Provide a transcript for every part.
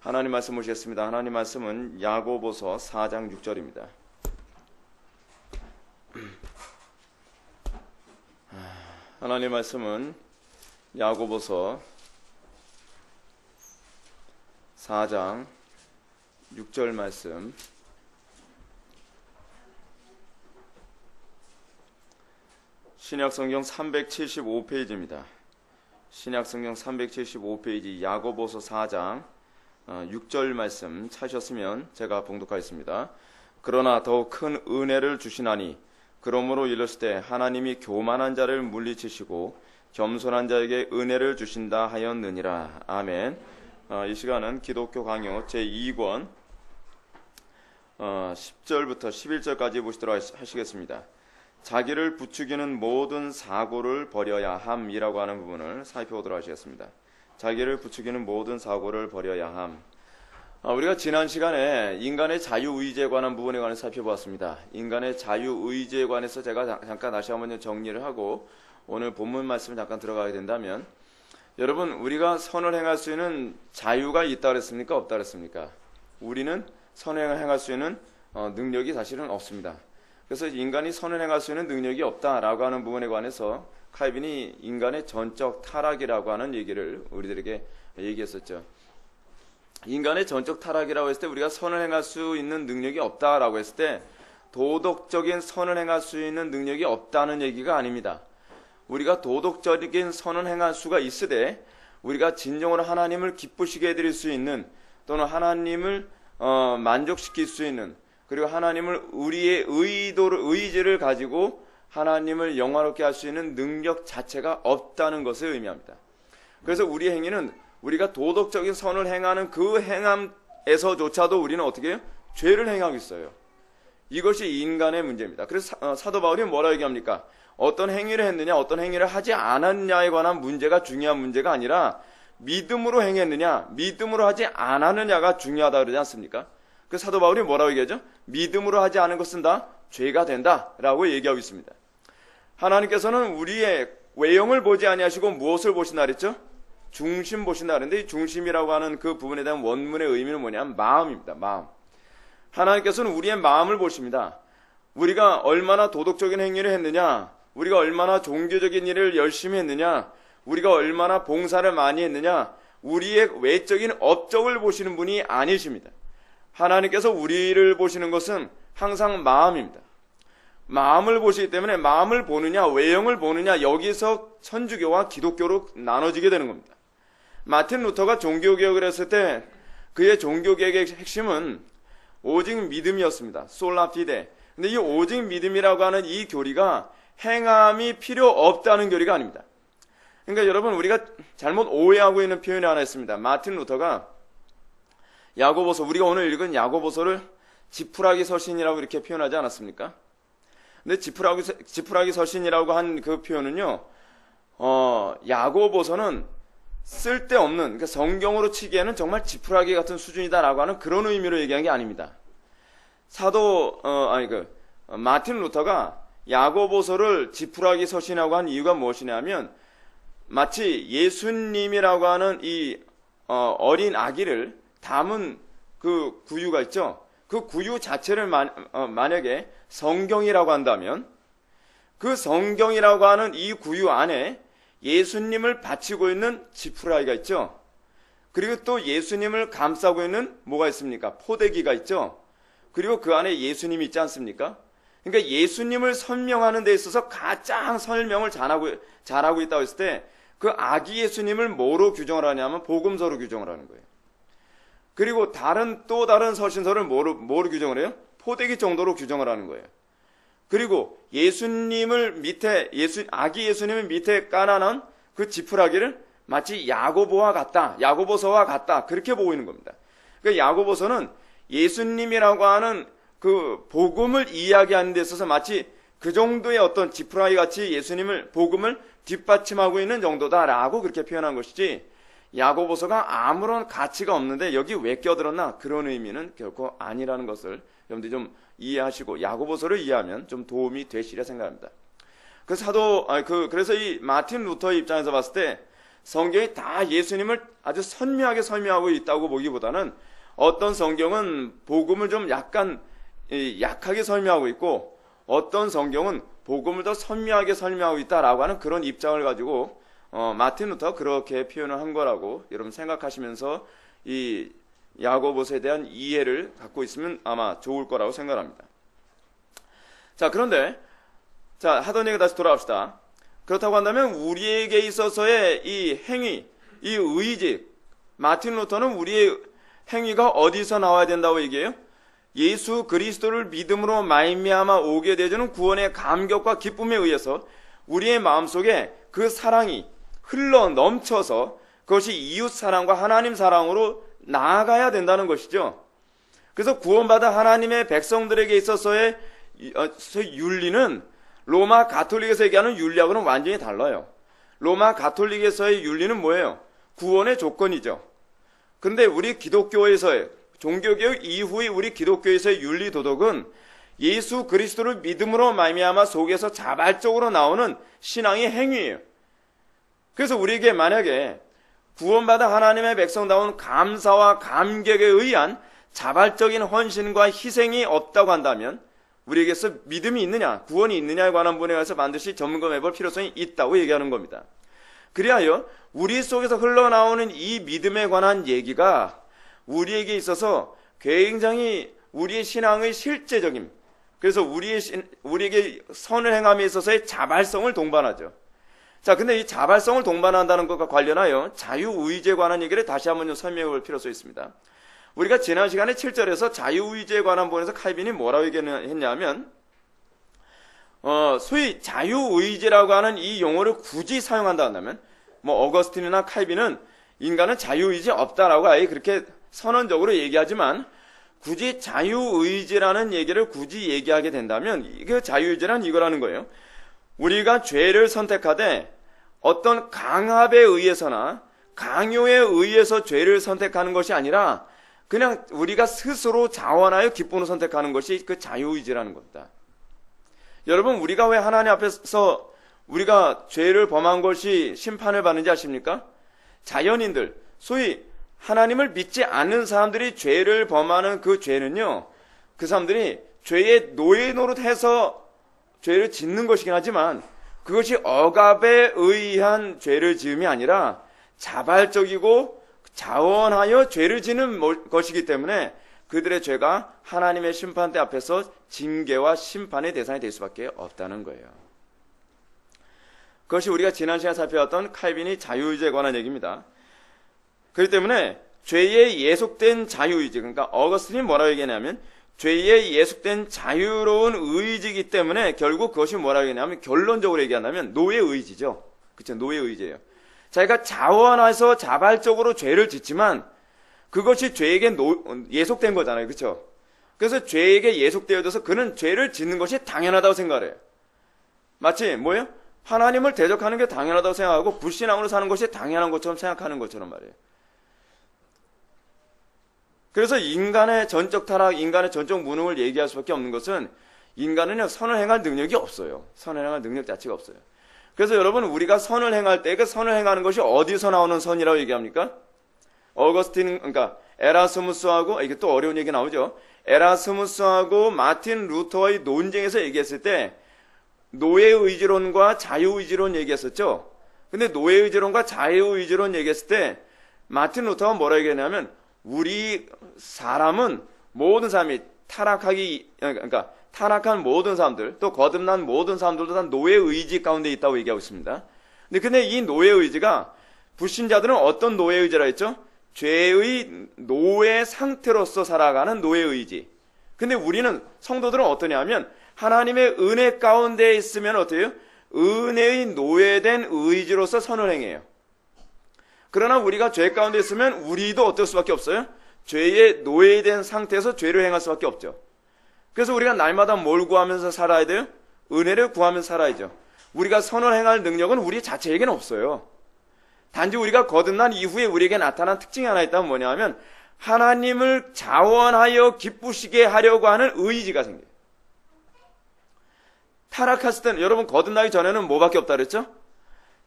하나님 말씀 보시겠습니다. 하나님 말씀은 야고보서 4장 6절입니다. 하나님 말씀은 야고보서 4장 6절 말씀, 신약성경 375페이지입니다. 신약성경 375페이지 야고보서 4장 6절 말씀 찾으셨으면 제가 봉독하겠습니다. 그러나 더욱 큰 은혜를 주시나니 그러므로 이르실 때 하나님이 교만한 자를 물리치시고 겸손한 자에게 은혜를 주신다 하였느니라. 아멘. 이 시간은 기독교 강요 제2권 10절부터 11절까지 보시도록 하시겠습니다. 자기를 부추기는 모든 사고를 버려야 함이라고 하는 부분을 살펴보도록 하시겠습니다. 자기를 부추기는 모든 사고를 버려야 함. 우리가 지난 시간에 인간의 자유의지에 관한 부분에 관해서 살펴보았습니다. 인간의 자유의지에 관해서 제가 잠깐 다시 한번 정리를 하고 오늘 본문 말씀을 잠깐 들어가게 된다면, 여러분, 우리가 선을 행할 수 있는 자유가 있다 그랬습니까? 없다 그랬습니까? 우리는 선을 행할 수 있는 능력이 사실은 없습니다. 그래서 인간이 선을 행할 수 있는 능력이 없다라고 하는 부분에 관해서 칼빈이 인간의 전적 타락이라고 하는 얘기를 우리들에게 얘기했었죠. 인간의 전적 타락이라고 했을 때 우리가 선을 행할 수 있는 능력이 없다라고 했을 때 도덕적인 선을 행할 수 있는 능력이 없다는 얘기가 아닙니다. 우리가 도덕적인 선을 행할 수가 있으되 우리가 진정으로 하나님을 기쁘시게 해드릴 수 있는, 또는 하나님을 만족시킬 수 있는, 그리고 하나님을 우리의 의지를 가지고 하나님을 영화롭게 할 수 있는 능력 자체가 없다는 것을 의미합니다. 그래서 우리의 행위는 우리가 도덕적인 선을 행하는 그 행함에서조차도 우리는 어떻게 해요? 죄를 행하고 있어요. 이것이 인간의 문제입니다. 그래서 사도 바울이 뭐라고 얘기합니까? 어떤 행위를 했느냐, 어떤 행위를 하지 않았느냐에 관한 문제가 중요한 문제가 아니라 믿음으로 행했느냐, 믿음으로 하지 않았느냐가 중요하다 그러지 않습니까? 그 사도 바울이 뭐라고 얘기하죠? 믿음으로 하지 않은 것은 다 죄가 된다라고 얘기하고 있습니다. 하나님께서는 우리의 외형을 보지 아니하시고 무엇을 보신다 그랬죠? 중심 보신다 그랬는데, 이 중심이라고 하는 그 부분에 대한 원문의 의미는 뭐냐면 마음입니다. 마음. 하나님께서는 우리의 마음을 보십니다. 우리가 얼마나 도덕적인 행위를 했느냐, 우리가 얼마나 종교적인 일을 열심히 했느냐, 우리가 얼마나 봉사를 많이 했느냐, 우리의 외적인 업적을 보시는 분이 아니십니다. 하나님께서 우리를 보시는 것은 항상 마음입니다. 마음을 보시기 때문에 마음을 보느냐, 외형을 보느냐, 여기서 천주교와 기독교로 나눠지게 되는 겁니다. 마틴 루터가 종교개혁을 했을 때 그의 종교개혁의 핵심은 오직 믿음이었습니다. 솔라 피데. 근데 이 오직 믿음이라고 하는 이 교리가 행함이 필요 없다는 교리가 아닙니다. 그러니까 여러분, 우리가 잘못 오해하고 있는 표현이 하나 있습니다. 마틴 루터가 야고보서, 우리가 오늘 읽은 야고보서를 지푸라기 서신이라고 이렇게 표현하지 않았습니까? 근데 지푸라기 서신이라고 한 그 표현은요, 야고보서는 쓸데없는, 그러니까 성경으로 치기에는 정말 지푸라기 같은 수준이다라고 하는 그런 의미로 얘기한 게 아닙니다. 마틴 루터가 야고보서를 지푸라기 서신이라고 한 이유가 무엇이냐면, 마치 예수님이라고 하는 이 어린 아기를 담은 그 구유가 있죠. 그 구유 자체를 만약에 성경이라고 한다면, 그 성경이라고 하는 이 구유 안에 예수님을 받치고 있는 지푸라기가 있죠. 그리고 또 예수님을 감싸고 있는 뭐가 있습니까? 포대기가 있죠. 그리고 그 안에 예수님이 있지 않습니까? 그러니까 예수님을 설명하는 데 있어서 가장 설명을 잘하고 있다고 했을 때 그 아기 예수님을 뭐로 규정을 하냐면 복음서로 규정을 하는 거예요. 그리고 또 다른 서신서를 뭐로 규정을 해요? 포대기 정도로 규정을 하는 거예요. 그리고 아기 예수님을 밑에 까놔놓은 그 지푸라기를 마치 야고보서와 같다, 그렇게 보고 있는 겁니다. 그러니까 야고보서는 예수님이라고 하는 그 복음을 이야기하는 데 있어서 마치 그 정도의 어떤 지푸라기 같이 복음을 뒷받침하고 있는 정도다라고 그렇게 표현한 것이지, 야고보서가 아무런 가치가 없는데 여기 왜 껴들었나, 그런 의미는 결코 아니라는 것을 여러분들이 좀 이해하시고 야고보서를 이해하면 좀 도움이 되시리라 생각합니다. 그래서 이 마틴 루터의 입장에서 봤을 때 성경이 다 예수님을 아주 선명하게 설명하고 있다고 보기보다는 어떤 성경은 복음을 좀 약간 약하게 설명하고 있고 어떤 성경은 복음을 더 선명하게 설명하고 있다라고 하는 그런 입장을 가지고 마틴 루터가 그렇게 표현을 한 거라고 여러분 생각하시면서 이 야고보서에 대한 이해를 갖고 있으면 아마 좋을 거라고 생각합니다. 자, 그런데 자, 하던 얘기 다시 돌아갑시다. 그렇다고 한다면 우리에게 있어서의 이 행위, 이 의지, 마틴 루터는 우리의 행위가 어디서 나와야 된다고 얘기해요? 예수 그리스도를 믿음으로 말미암아 오게 되어주는 구원의 감격과 기쁨에 의해서 우리의 마음속에 그 사랑이 흘러 넘쳐서 그것이 이웃 사랑과 하나님 사랑으로 나아가야 된다는 것이죠. 그래서 구원받은 하나님의 백성들에게 있어서의 윤리는 로마 가톨릭에서 얘기하는 윤리하고는 완전히 달라요. 로마 가톨릭에서의 윤리는 뭐예요? 구원의 조건이죠. 그런데 우리 기독교에서의 종교개혁 이후의 우리 기독교에서의 윤리 도덕은 예수 그리스도를 믿음으로 말미암아 속에서 자발적으로 나오는 신앙의 행위예요. 그래서 우리에게 만약에 구원받은 하나님의 백성다운 감사와 감격에 의한 자발적인 헌신과 희생이 없다고 한다면 우리에게서 믿음이 있느냐, 구원이 있느냐에 관한 부분에 관해서 반드시 점검해 볼 필요성이 있다고 얘기하는 겁니다. 그리하여 우리 속에서 흘러나오는 이 믿음에 관한 얘기가 우리에게 있어서 굉장히 우리의 신앙의 실제적인, 그래서 우리에게 선을 행함에 있어서의 자발성을 동반하죠. 자, 근데 이 자발성을 동반한다는 것과 관련하여 자유의지에 관한 얘기를 다시 한번 좀 설명해 볼 필요성이 있습니다. 우리가 지난 시간에 7절에서 자유의지에 관한 부분에서 칼빈이 뭐라고 얘기했냐면 소위 자유의지라고 하는 이 용어를 굳이 사용한다 한다면 어거스틴이나 칼빈은 인간은 자유의지 없다라고 아예 그렇게 선언적으로 얘기하지만 굳이 자유의지라는 얘기를 굳이 얘기하게 된다면 이게 자유의지란 이거라는 거예요. 우리가 죄를 선택하되 어떤 강압에 의해서나 강요에 의해서 죄를 선택하는 것이 아니라 그냥 우리가 스스로 자원하여 기쁨으로 선택하는 것이 그 자유의지라는 겁니다. 여러분, 우리가 왜 하나님 앞에서 우리가 죄를 범한 것이 심판을 받는지 아십니까? 자연인들, 소위 하나님을 믿지 않는 사람들이 죄를 범하는 그 죄는요, 그 사람들이 죄의 노예 노릇해서 죄를 짓는 것이긴 하지만 그것이 억압에 의한 죄를 지음이 아니라 자발적이고 자원하여 죄를 지는 것이기 때문에 그들의 죄가 하나님의 심판대 앞에서 징계와 심판의 대상이 될 수밖에 없다는 거예요. 그것이 우리가 지난 시간에 살펴봤던 칼빈이 자유의지에 관한 얘기입니다. 그렇기 때문에 죄에 예속된 자유의지, 그러니까 어거스틴이 뭐라고 얘기하냐면 죄에 예속된 자유로운 의지이기 때문에 결국 그것이 뭐라고 얘기하냐면 결론적으로 얘기한다면 노예의지죠. 그렇죠? 노예의지예요. 자기가 자원해서 자발적으로 죄를 짓지만 그것이 죄에게 예속된 거잖아요. 그렇죠? 그래서 죄에게 예속되어져서 그는 죄를 짓는 것이 당연하다고 생각해요. 마치 뭐예요? 하나님을 대적하는 게 당연하다고 생각하고 불신앙으로 사는 것이 당연한 것처럼 생각하는 것처럼 말이에요. 그래서 인간의 전적 타락, 인간의 전적 무능을 얘기할 수밖에 없는 것은 인간은 선을 행할 능력이 없어요. 선을 행할 능력 자체가 없어요. 그래서 여러분, 우리가 선을 행할 때 그 선을 행하는 것이 어디서 나오는 선이라고 얘기합니까? 어거스틴, 그러니까 에라스무스하고, 이게 또 어려운 얘기 나오죠. 에라스무스하고 마틴 루터의 논쟁에서 얘기했을 때 노예의지론과 자유의지론 얘기했었죠. 근데 노예의지론과 자유의지론 얘기했을 때 마틴 루터가 뭐라고 얘기했냐면 우리 사람은 모든 사람이 그러니까 타락한 모든 사람들, 또 거듭난 모든 사람들도 다 노예의지 가운데 있다고 얘기하고 있습니다. 근데 이 노예의지가 불신자들은 어떤 노예의지라 했죠? 죄의 노예 상태로서 살아가는 노예의지. 근데 우리는 성도들은 어떠냐면 하나님의 은혜 가운데 있으면 어때요? 은혜의 노예된 의지로서 선을 행해요. 그러나 우리가 죄 가운데 있으면 우리도 어떨 수밖에 없어요? 죄의 노예된 상태에서 죄를 행할 수밖에 없죠. 그래서 우리가 날마다 뭘 구하면서 살아야 돼요? 은혜를 구하면서 살아야죠. 우리가 선을 행할 능력은 우리 자체에게는 없어요. 단지 우리가 거듭난 이후에 우리에게 나타난 특징이 하나 있다면 뭐냐면 하나님을 자원하여 기쁘시게 하려고 하는 의지가 생겨요. 타락했을 때는 여러분 거듭나기 전에는 뭐밖에 없다 그랬죠?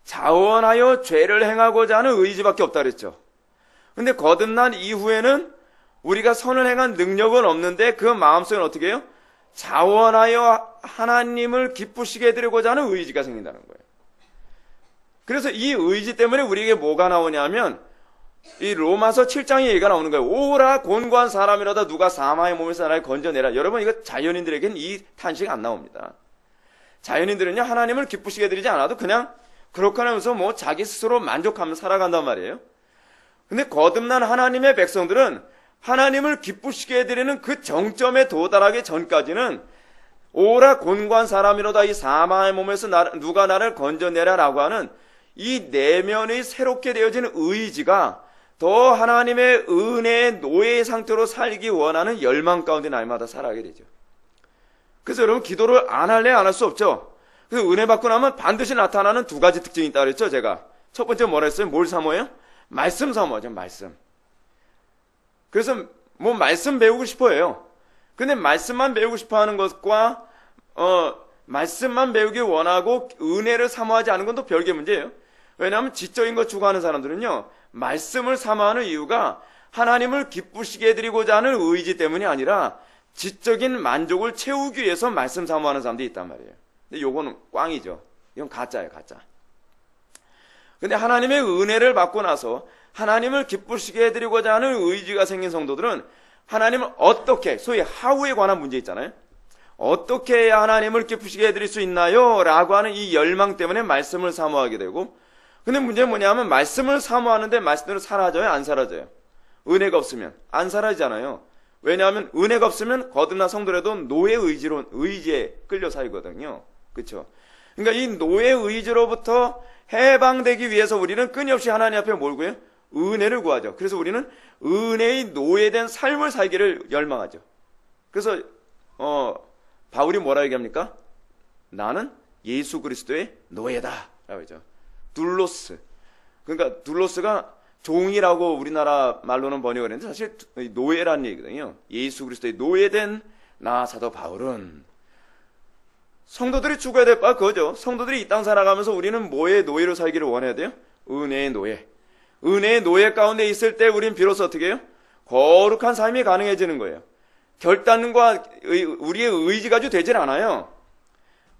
자원하여 죄를 행하고자 하는 의지밖에 없다 그랬죠. 근데 거듭난 이후에는 우리가 선을 행한 능력은 없는데 그 마음속에는 어떻게 해요? 자원하여 하나님을 기쁘시게 해드리고자 하는 의지가 생긴다는 거예요. 그래서 이 의지 때문에 우리에게 뭐가 나오냐면 이 로마서 7장의 얘기가 나오는 거예요. 오라 곤고한 사람이라도 누가 사마의 몸에서 나를 건져내라. 여러분, 이거 자연인들에게는 이 탄식 안 나옵니다. 자연인들은요, 하나님을 기쁘시게 해드리지 않아도 그냥 그렇게 하면서 뭐 자기 스스로 만족하며 살아간단 말이에요. 근데 거듭난 하나님의 백성들은 하나님을 기쁘시게 해드리는 그 정점에 도달하기 전까지는 오라 곤고한 사람이로다 이 사마의 몸에서 누가 나를 건져내라라고 하는 이 내면의 새롭게 되어지는 의지가 더 하나님의 은혜의 노예의 상태로 살기 원하는 열망 가운데 날마다 살아가게 되죠. 그래서 여러분, 기도를 안 할래 안 할 수 없죠. 그래서 은혜 받고 나면 반드시 나타나는 두 가지 특징이 있다 그랬죠, 제가. 첫 번째 뭐라 했어요? 뭘 사모해요? 말씀 사모하죠, 말씀. 그래서 뭐 말씀 배우고 싶어해요. 근데 말씀만 배우고 싶어 하는 것과 말씀만 배우기 원하고 은혜를 사모하지 않은 건 또 별개 문제예요. 왜냐하면 지적인 것 추구하는 사람들은요, 말씀을 사모하는 이유가 하나님을 기쁘시게 해드리고자 하는 의지 때문이 아니라 지적인 만족을 채우기 위해서 말씀 사모하는 사람들이 있단 말이에요. 근데 요거는 꽝이죠. 이건 가짜예요, 가짜. 근데 하나님의 은혜를 받고 나서 하나님을 기쁘시게 해드리고자 하는 의지가 생긴 성도들은 하나님을 어떻게, 소위 하우에 관한 문제 있잖아요. 어떻게 해야 하나님을 기쁘시게 해드릴 수 있나요? 라고 하는 이 열망 때문에 말씀을 사모하게 되고, 근데 문제는 뭐냐면 말씀을 사모하는데 말씀대로 사라져요? 안 사라져요? 은혜가 없으면 안 사라지잖아요. 왜냐하면 은혜가 없으면 거듭난 성도라도 노예 의지에 끌려 살거든요. 그렇죠? 그러니까 이 노예 의지로부터 해방되기 위해서 우리는 끊임없이 하나님 앞에 뭘 구해요? 은혜를 구하죠. 그래서 우리는 은혜의 노예된 삶을 살기를 열망하죠. 그래서 바울이 뭐라 얘기합니까? 나는 예수 그리스도의 노예다 라고 하죠. 둘로스. 그러니까 둘로스가 종이라고 우리나라 말로는 번역을 했는데 사실 노예라는 얘기거든요. 예수 그리스도의 노예된 나 사도 바울은, 성도들이 죽어야 될 바가 그거죠. 성도들이 이 땅 살아가면서 우리는 뭐의 노예로 살기를 원해야 돼요? 은혜의 노예. 은혜의 노예 가운데 있을 때 우린 비로소 어떻게 해요? 거룩한 삶이 가능해지는 거예요. 결단과 우리의 의지 가지고 되질 않아요.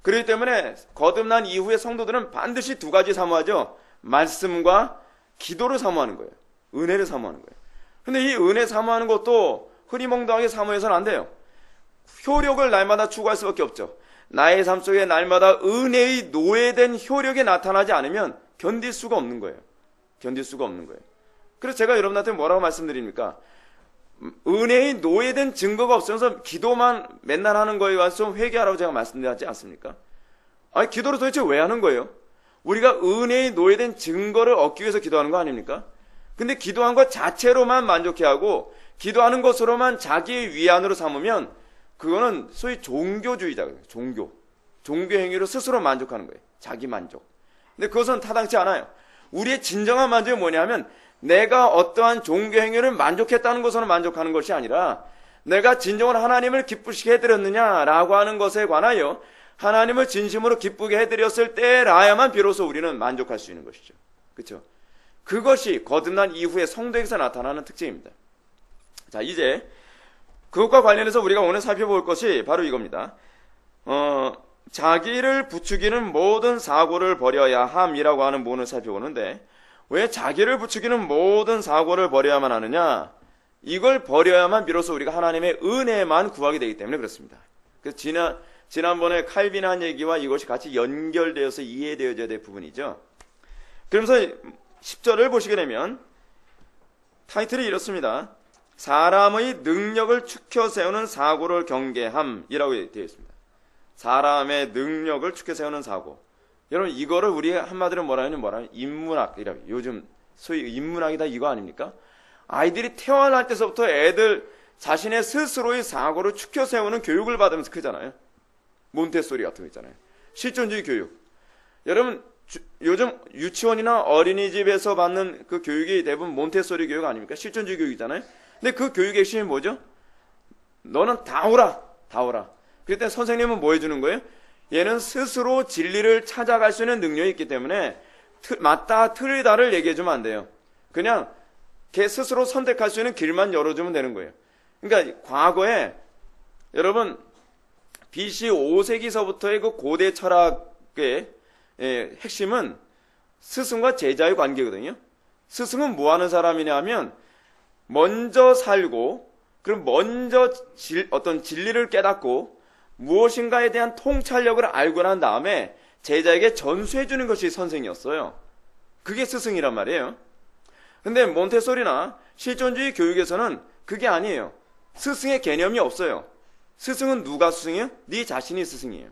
그렇기 때문에 거듭난 이후에 성도들은 반드시 두 가지 사모하죠. 말씀과 기도를 사모하는 거예요. 은혜를 사모하는 거예요. 근데 이 은혜 사모하는 것도 흐리멍덩하게 사모해서는 안 돼요. 효력을 날마다 추구할 수밖에 없죠. 나의 삶 속에 날마다 은혜의 노예된 효력이 나타나지 않으면 견딜 수가 없는 거예요. 견딜 수가 없는 거예요. 그래서 제가 여러분한테 뭐라고 말씀드립니까? 은혜의 노예된 증거가 없으면서 기도만 맨날 하는 거에 와서 회개하라고 제가 말씀드리지 않습니까? 아니, 기도를 도대체 왜 하는 거예요? 우리가 은혜의 노예된 증거를 얻기 위해서 기도하는 거 아닙니까? 근데 기도한 것 자체로만 만족해하고 기도하는 것으로만 자기의 위안으로 삼으면 그거는 소위 종교주의자, 종교 행위로 스스로 만족하는 거예요. 자기 만족. 근데 그것은 타당치 않아요. 우리의 진정한 만족이 뭐냐면 내가 어떠한 종교 행위를 만족했다는 것으로 만족하는 것이 아니라 내가 진정으로 하나님을 기쁘시게 해드렸느냐라고 하는 것에 관하여 하나님을 진심으로 기쁘게 해드렸을 때라야만 비로소 우리는 만족할 수 있는 것이죠. 그렇죠? 그것이 거듭난 이후에 성도에게서 나타나는 특징입니다. 자, 이제 그것과 관련해서 우리가 오늘 살펴볼 것이 바로 이겁니다. 자기를 부추기는 모든 사고를 버려야 함이라고 하는 부분을 살펴보는데, 왜 자기를 부추기는 모든 사고를 버려야만 하느냐? 이걸 버려야만 비로소 우리가 하나님의 은혜만 구하게 되기 때문에 그렇습니다. 그래서 지난번에 칼빈 한 얘기와 이것이 같이 연결되어서 이해되어져야 될 부분이죠. 그러면서 10절을 보시게 되면 타이틀이 이렇습니다. 사람의 능력을 축혀 세우는 사고를 경계함이라고 되어 있습니다. 사람의 능력을 축혀 세우는 사고. 여러분, 이거를 우리 한마디로 뭐라 하냐면 인문학이라고. 요즘 소위 인문학이다 이거 아닙니까? 아이들이 태어날 때서부터 애들 자신의 스스로의 사고를 축혀 세우는 교육을 받으면서 크잖아요. 몬테소리 같은 거 있잖아요. 실존주의 교육. 여러분, 요즘 유치원이나 어린이집에서 받는 그 교육이 대부분 몬테소리 교육 아닙니까? 실존주의 교육이잖아요. 근데 그 교육의 핵심이 뭐죠? 너는 다 오라. 그때 선생님은 뭐 해주는 거예요? 얘는 스스로 진리를 찾아갈 수 있는 능력이 있기 때문에 맞다 틀리다를 얘기해 주면 안 돼요. 그냥 걔 스스로 선택할 수 있는 길만 열어주면 되는 거예요. 그러니까 과거에 여러분 BC 5세기서부터의 그 고대 철학의 핵심은 스승과 제자의 관계거든요. 스승은 뭐 하는 사람이냐면 먼저 살고 그럼 먼저 어떤 진리를 깨닫고 무엇인가에 대한 통찰력을 알고 난 다음에 제자에게 전수해 주는 것이 선생이었어요. 그게 스승이란 말이에요. 근데 몬테소리나 실존주의 교육에서는 그게 아니에요. 스승의 개념이 없어요. 스승은 누가 스승이에요? 네 자신이 스승이에요.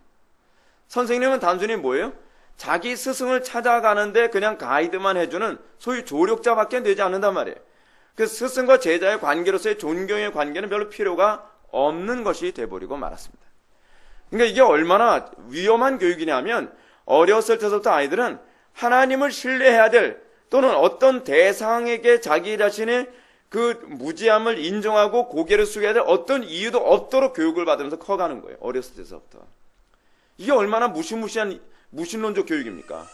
선생님은 단순히 뭐예요? 자기 스승을 찾아가는데 그냥 가이드만 해주는 소위 조력자밖에 되지 않는단 말이에요. 그 스승과 제자의 관계로서의 존경의 관계는 별로 필요가 없는 것이 돼버리고 말았습니다. 그러니까 이게 얼마나 위험한 교육이냐면 어렸을 때부터 아이들은 하나님을 신뢰해야 될 또는 어떤 대상에게 자기 자신의 그 무지함을 인정하고 고개를 숙여야 될 어떤 이유도 없도록 교육을 받으면서 커가는 거예요. 어렸을 때부터. 이게 얼마나 무시무시한 무신론적 교육입니까?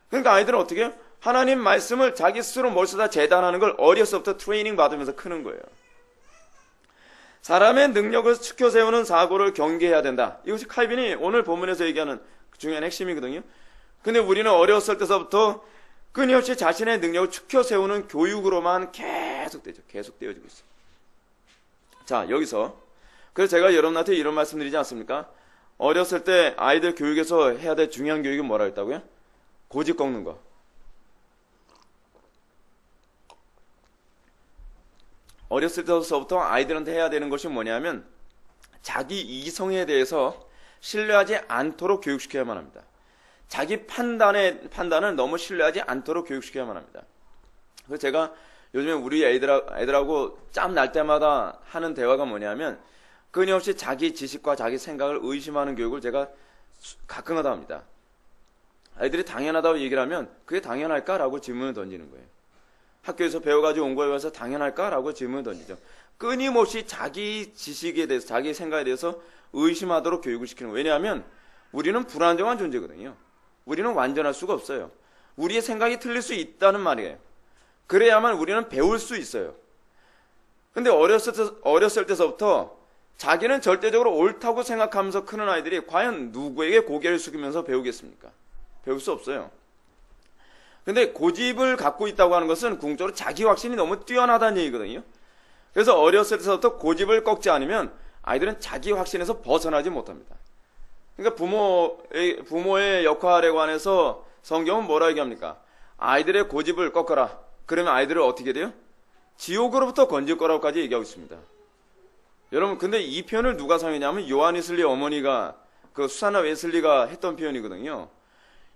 그러니까 아이들은 어떻게 해요? 하나님 말씀을 자기 스스로 멀리다 재단하는 걸 어렸을 때부터 트레이닝 받으면서 크는 거예요. 사람의 능력을 추켜 세우는 사고를 경계해야 된다. 이것이 칼빈이 오늘 본문에서 얘기하는 중요한 핵심이거든요. 근데 우리는 어렸을 때서부터 끊임없이 자신의 능력을 추켜 세우는 교육으로만 계속 되어지고 있어요. 자, 여기서 그래서 제가 여러분한테 이런 말씀 드리지 않습니까? 어렸을 때 아이들 교육에서 해야 될 중요한 교육은 뭐라 했다고요? 고집 꺾는 거. 어렸을 때부터 아이들한테 해야 되는 것이 뭐냐면 자기 이성에 대해서 신뢰하지 않도록 교육시켜야만 합니다. 자기 판단을 너무 신뢰하지 않도록 교육시켜야만 합니다. 그래서 제가 요즘에 우리 애들하고 짬 날 때마다 하는 대화가 뭐냐면 끊임없이 자기 지식과 자기 생각을 의심하는 교육을 제가 가끔가다 합니다. 아이들이 당연하다고 얘기를 하면 그게 당연할까라고 질문을 던지는 거예요. 학교에서 배워가지고 온 거에 대해서 당연할까라고 질문을 던지죠. 끊임없이 자기 지식에 대해서 자기 생각에 대해서 의심하도록 교육을 시키는 거예요. 왜냐하면 우리는 불안정한 존재거든요. 우리는 완전할 수가 없어요. 우리의 생각이 틀릴 수 있다는 말이에요. 그래야만 우리는 배울 수 있어요. 근데 어렸을 때서부터 자기는 절대적으로 옳다고 생각하면서 크는 아이들이 과연 누구에게 고개를 숙이면서 배우겠습니까? 배울 수 없어요. 근데 고집을 갖고 있다고 하는 것은 궁극적으로 자기 확신이 너무 뛰어나다는 얘기거든요. 그래서 어렸을 때부터 고집을 꺾지 않으면 아이들은 자기 확신에서 벗어나지 못합니다. 그러니까 부모의 역할에 관해서 성경은 뭐라 얘기합니까? 아이들의 고집을 꺾어라. 그러면 아이들은 어떻게 돼요? 지옥으로부터 건질 거라고까지 얘기하고 있습니다. 여러분, 근데 이 표현을 누가 사용했냐면 요한 웨슬리 어머니가 그 수산나 웨슬리가 했던 표현이거든요.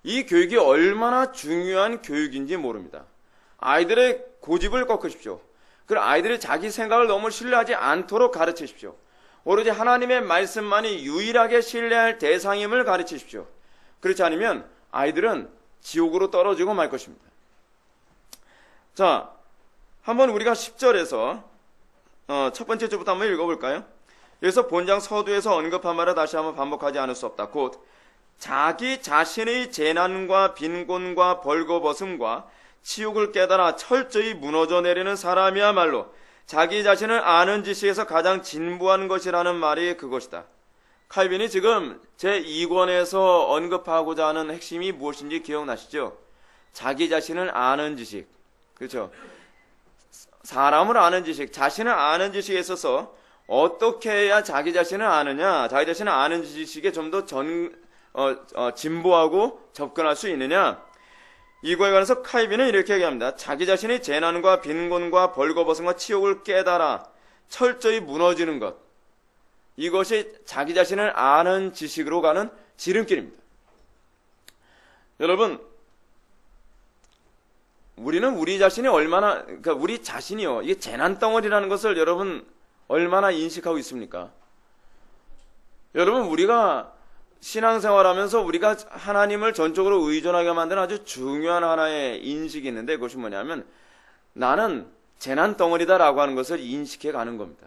이 교육이 얼마나 중요한 교육인지 모릅니다. 아이들의 고집을 꺾으십시오. 그리고 아이들이 자기 생각을 너무 신뢰하지 않도록 가르치십시오. 오로지 하나님의 말씀만이 유일하게 신뢰할 대상임을 가르치십시오. 그렇지 않으면 아이들은 지옥으로 떨어지고 말 것입니다. 자, 한번 우리가 10절에서 첫 번째 주부터 한번 읽어볼까요? 여기서 본장 서두에서 언급한 말을 다시 한번 반복하지 않을 수 없다. 곧 자기 자신의 재난과 빈곤과 벌거벗음과 치욕을 깨달아 철저히 무너져 내리는 사람이야말로 자기 자신을 아는 지식에서 가장 진부한 것이라는 말이 그것이다. 칼빈이 지금 제2권에서 언급하고자 하는 핵심이 무엇인지 기억나시죠? 자기 자신을 아는 지식. 그렇죠? 사람을 아는 지식, 자신을 아는 지식에 있어서 어떻게 해야 자기 자신을 아느냐, 자기 자신을 아는 지식에 좀 더 진보하고 접근할 수 있느냐. 이거에 관해서 칼빈은 이렇게 얘기합니다. 자기 자신의 재난과 빈곤과 벌거벗음과 치욕을 깨달아 철저히 무너지는 것. 이것이 자기 자신을 아는 지식으로 가는 지름길입니다. 여러분, 우리는 우리 자신이 그러니까 우리 자신이요, 이게 재난덩어리라는 것을 여러분 얼마나 인식하고 있습니까? 여러분, 우리가 신앙생활하면서 우리가 하나님을 전적으로 의존하게 만드는 아주 중요한 하나의 인식이 있는데 그것이 뭐냐면 나는 재난덩어리다라고 하는 것을 인식해 가는 겁니다.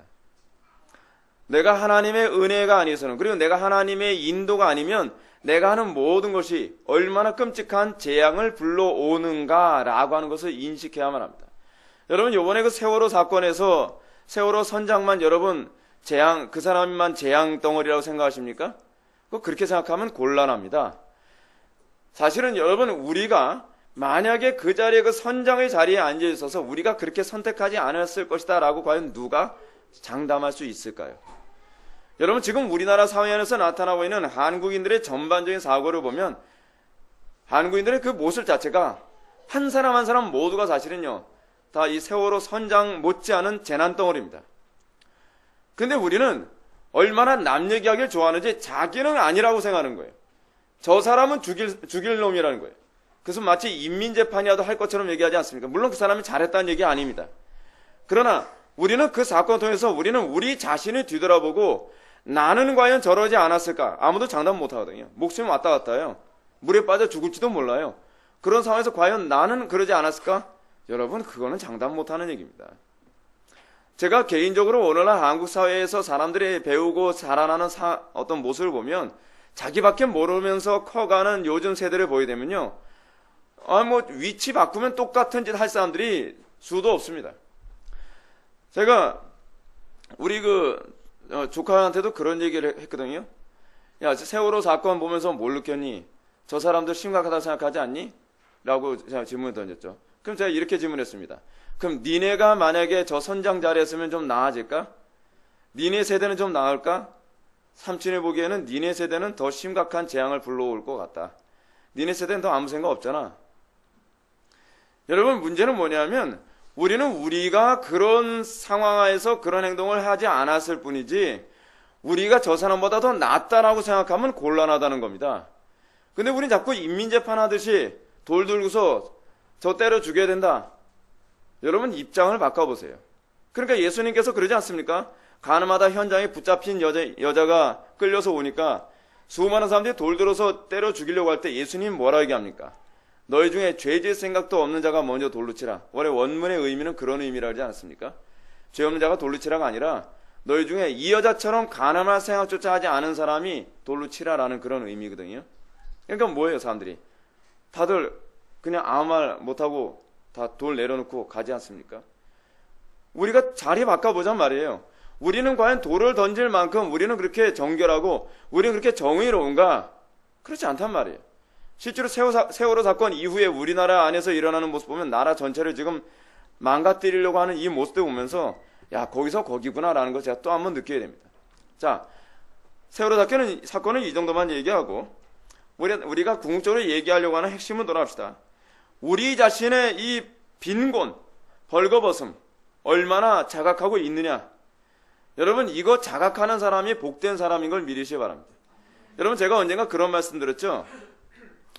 내가 하나님의 은혜가 아니어서는, 그리고 내가 하나님의 인도가 아니면 내가 하는 모든 것이 얼마나 끔찍한 재앙을 불러오는가라고 하는 것을 인식해야만 합니다. 여러분, 요번에 그 세월호 사건에서 세월호 선장만 여러분 재앙, 그 사람만 재앙 덩어리라고 생각하십니까? 그렇게 생각하면 곤란합니다. 사실은 여러분, 우리가 만약에 그 자리에 그 선장의 자리에 앉아 있어서 우리가 그렇게 선택하지 않았을 것이다 라고 과연 누가 장담할 수 있을까요? 여러분, 지금 우리나라 사회 안에서 나타나고 있는 한국인들의 전반적인 사고를 보면 한국인들의 그 모습 자체가 한 사람 한 사람 모두가 사실은요, 다 이 세월호 선장 못지않은 재난덩어리입니다. 근데 우리는 얼마나 남 얘기하길 좋아하는지 자기는 아니라고 생각하는 거예요. 저 사람은 죽일 놈이라는 거예요. 그래서 마치 인민재판이라도 할 것처럼 얘기하지 않습니까? 물론 그 사람이 잘했다는 얘기 아닙니다. 그러나 우리는 그 사건을 통해서 우리는 우리 자신을 뒤돌아보고 나는 과연 저러지 않았을까? 아무도 장담 못 하거든요. 목숨이 왔다 갔다 해요. 물에 빠져 죽을지도 몰라요. 그런 상황에서 과연 나는 그러지 않았을까? 여러분, 그거는 장담 못 하는 얘기입니다. 제가 개인적으로 오늘날 한국 사회에서 사람들이 배우고 자라나는 어떤 모습을 보면 자기밖에 모르면서 커가는 요즘 세대를 보게 되면요, 위치 바꾸면 똑같은 짓 할 사람들이 수도 없습니다. 제가 우리 조카한테도 그런 얘기를 했거든요. 야, 세월호 사건 보면서 뭘 느꼈니? 저 사람들 심각하다고 생각하지 않니? 라고 제가 질문을 던졌죠. 그럼 제가 이렇게 질문했습니다. 그럼 니네가 만약에 저 선장 자리에 있으면 좀 나아질까? 니네 세대는 좀 나을까? 삼촌이 보기에는 니네 세대는 더 심각한 재앙을 불러올 것 같다. 니네 세대는 더 아무 생각 없잖아. 여러분, 문제는 뭐냐면 우리는 우리가 그런 상황에서 그런 행동을 하지 않았을 뿐이지 우리가 저 사람보다 더 낫다라고 생각하면 곤란하다는 겁니다. 근데 우린 자꾸 인민재판하듯이 돌 들고서 저 때려 죽여야 된다. 여러분, 입장을 바꿔보세요. 그러니까 예수님께서 그러지 않습니까? 가늠하다 현장에 붙잡힌 여자가 끌려서 오니까 수많은 사람들이 돌 들어서 때려 죽이려고 할 때 예수님 뭐라 얘기합니까? 너희 중에 죄 지을 생각도 없는 자가 먼저 돌로 치라. 원래 원문의 의미는 그런 의미라 하지 않습니까? 죄 없는 자가 돌로 치라가 아니라 너희 중에 이 여자처럼 가늠할 생각조차 하지 않은 사람이 돌로 치라라는 그런 의미거든요. 그러니까 뭐예요, 사람들이? 다들 그냥 아무 말 못하고 다 돌 내려놓고 가지 않습니까? 우리가 자리 바꿔보잔 말이에요. 우리는 과연 돌을 던질 만큼 우리는 그렇게 정결하고 우리는 그렇게 정의로운가? 그렇지 않단 말이에요. 실제로 세월호 사건 이후에 우리나라 안에서 일어나는 모습 보면 나라 전체를 지금 망가뜨리려고 하는 이 모습들 보면서 야, 거기서 거기구나라는 걸 제가 또 한 번 느끼게 됩니다. 자, 세월호 사건은 이 정도만 얘기하고 우리가 궁극적으로 얘기하려고 하는 핵심은 돌아갑시다. 우리 자신의 이 빈곤, 벌거벗음 얼마나 자각하고 있느냐. 여러분, 이거 자각하는 사람이 복된 사람인 걸 믿으시기 바랍니다. 여러분, 제가 언젠가 그런 말씀 드렸죠.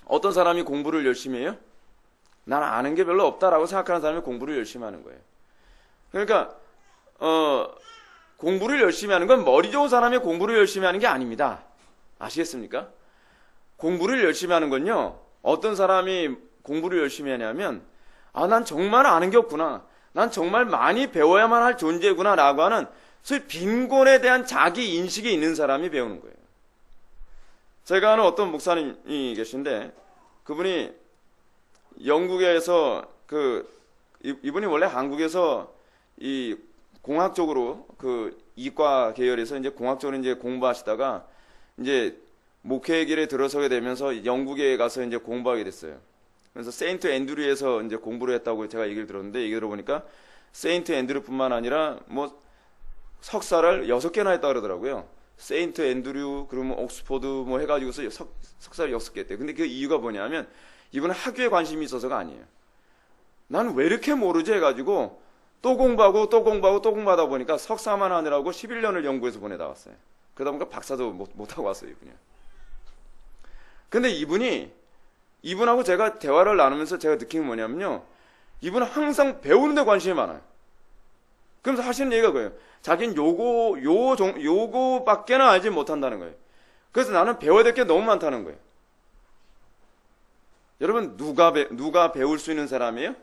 어떤 사람이 공부를 열심히 해요? 난 아는 게 별로 없다라고 생각하는 사람이 공부를 열심히 하는 거예요. 그러니까 공부를 열심히 하는 건 머리 좋은 사람이 공부를 열심히 하는 게 아닙니다. 아시겠습니까? 공부를 열심히 하는 건요, 어떤 사람이 공부를 열심히 하냐면 난 정말 아는 게 없구나, 난 정말 많이 배워야만 할 존재구나 라고 하는 소위 빈곤에 대한 자기 인식이 있는 사람이 배우는 거예요. 제가 아는 어떤 목사님이 계신데 그분이 영국에서 이분이 원래 한국에서 이 공학적으로 이과 계열에서 이제 공학적으로 이제 공부하시다가 이제 목회의 길에 들어서게 되면서 영국에 가서 이제 공부하게 됐어요. 그래서 세인트 앤드류에서 이제 공부를 했다고 제가 얘기를 들었는데, 얘기 들어보니까 세인트 앤드류뿐만 아니라 석사를 6개나 했다 그러더라고요. 세인트 앤드류, 그러면 옥스포드 해가지고서 석사를 6개 했대요. 근데 그 이유가 뭐냐면 이분은 학교에 관심이 있어서가 아니에요. 난 왜 이렇게 모르지 해가지고 또 공부하고 또 공부하고 또 공부하다 보니까 석사만 하느라고 11년을 연구해서 보내다 왔어요. 그러다 보니까 박사도 못하고 왔어요, 이분이. 근데 이분하고 제가 대화를 나누면서 제가 느낀 게 뭐냐면요, 이분은 항상 배우는 데 관심이 많아요. 그러면서 하시는 얘기가 그거예요. 자기는 요거밖에는 알지 못한다는 거예요. 그래서 나는 배워야 될 게 너무 많다는 거예요. 여러분, 누가 배울 수 있는 사람이에요?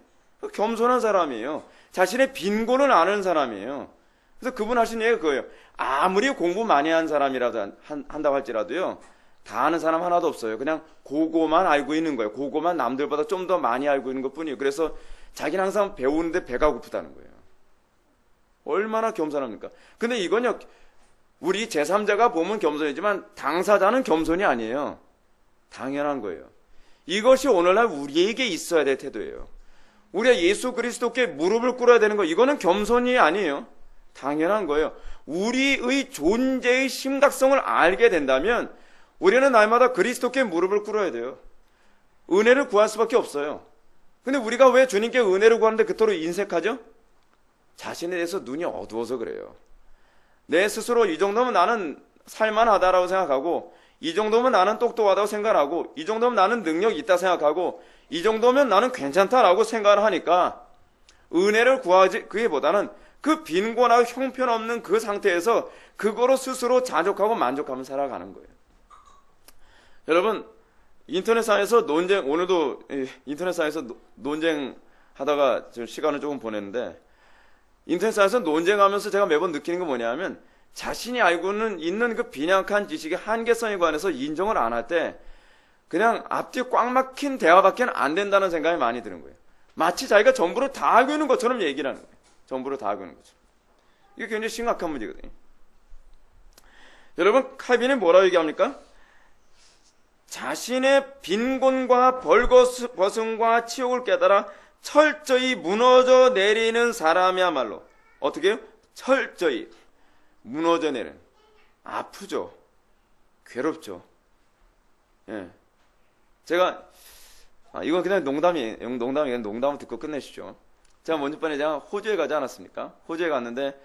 겸손한 사람이에요. 자신의 빈곤을 아는 사람이에요. 그래서 그분 하신 얘기가 그거예요. 아무리 공부 많이 한 사람이라도 한다고 할지라도요, 다 아는 사람 하나도 없어요. 그냥 그거만 알고 있는 거예요. 그거만 남들보다 좀 더 많이 알고 있는 것뿐이에요. 그래서 자기는 항상 배우는데 배가 고프다는 거예요. 얼마나 겸손합니까? 근데 이건요, 우리 제3자가 보면 겸손이지만 당사자는 겸손이 아니에요. 당연한 거예요. 이것이 오늘날 우리에게 있어야 될 태도예요. 우리가 예수 그리스도께 무릎을 꿇어야 되는 거, 이거는 겸손이 아니에요. 당연한 거예요. 우리의 존재의 심각성을 알게 된다면 우리는 날마다 그리스도께 무릎을 꿇어야 돼요. 은혜를 구할 수밖에 없어요. 근데 우리가 왜 주님께 은혜를 구하는데 그토록 인색하죠? 자신에 대해서 눈이 어두워서 그래요. 내 스스로 이 정도면 나는 살만하다라고 생각하고, 이 정도면 나는 똑똑하다고 생각하고, 이 정도면 나는 능력이 있다 생각하고, 이 정도면 나는 괜찮다라고 생각을 하니까 은혜를 구하지, 그게보다는 그 빈곤하고 형편없는 그 상태에서 그거로 스스로 자족하고 만족하며 살아가는 거예요. 여러분, 인터넷상에서 논쟁, 오늘도 인터넷상에서 논쟁하다가 지금 시간을 조금 보냈는데, 인터넷상에서 논쟁하면서 제가 매번 느끼는 건 뭐냐면, 자신이 알고는 있는 그 빈약한 지식의 한계성에 관해서 인정을 안 할 때 그냥 앞뒤 꽉 막힌 대화밖에 안 된다는 생각이 많이 드는 거예요. 마치 자기가 전부를 다 알고 있는 것처럼 얘기를 하는 거예요. 전부를 다 알고 있는 것처럼. 이게 굉장히 심각한 문제거든요. 여러분, 칼빈이 뭐라고 얘기합니까? 자신의 빈곤과 벌거벗음과 치욕을 깨달아 철저히 무너져 내리는 사람이야말로 어떻게 해요? 철저히 무너져 내리는. 아프죠. 괴롭죠. 예. 제가 이건 그냥 농담이에요. 농담을 듣고 끝내시죠. 제가 먼저번에 제가 호주에 가지 않았습니까? 호주에 갔는데,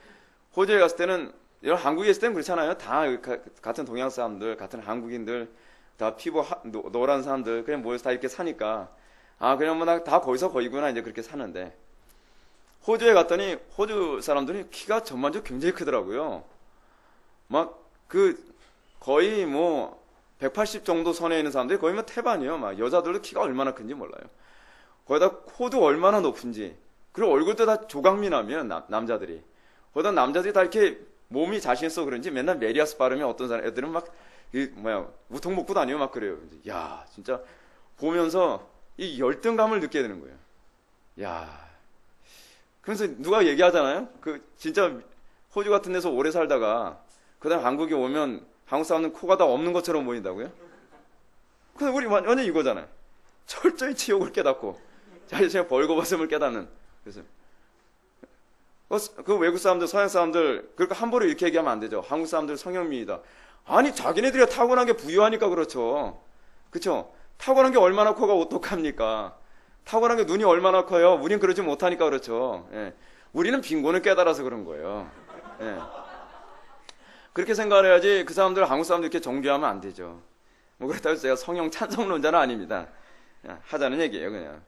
호주에 갔을 때는 여러분 한국에 있을 때는 그렇잖아요. 다 같은 동양 사람들, 같은 한국인들, 다 피부 노란 사람들 그냥 모여서 다 이렇게 사니까 그냥 뭐 다 거기서 거기구나 이제 그렇게 사는데, 호주에 갔더니 호주 사람들이 키가 전반적으로 굉장히 크더라고요. 막 거의 뭐 180 정도 선에 있는 사람들이 거의 뭐 태반이요. 막 여자들도 키가 얼마나 큰지 몰라요. 거기다 코도 얼마나 높은지, 그리고 얼굴도 다 조각미남이에요. 남자들이. 거기다 남자들이 다 이렇게 몸이 자신 있어 그런지 맨날 메리아스 바르면 어떤 사람 애들은 막 우통 먹고 다녀요. 막 그래요. 야, 진짜 보면서 이 열등감을 느끼게 되는 거예요. 야. 그래서 누가 얘기하잖아요. 진짜 호주 같은 데서 오래 살다가 그다음 한국에 오면 한국 사람은 코가 다 없는 것처럼 보인다고요? 근데 우리 완전 이거잖아요. 철저히 치욕을 깨닫고 자신의 벌거벗음을 깨닫는. 그래서 그 외국 사람들, 서양 사람들 그러니까 함부로 이렇게 얘기하면 안 되죠. 한국 사람들 성형미이다. 아니 자기네들이 타고난 게 부유하니까 그렇죠. 그렇죠? 타고난 게 얼마나 코가 어떡합니까? 타고난 게 눈이 얼마나 커요? 우린 그러지 못하니까 그렇죠. 예. 우리는 빈곤을 깨달아서 그런 거예요. 예. 그렇게 생각을 해야지 그 사람들, 한국 사람들 이렇게 정죄하면 안 되죠. 뭐 그렇다고 해서 제가 성형 찬성론자는 아닙니다. 하자는 얘기예요, 그냥.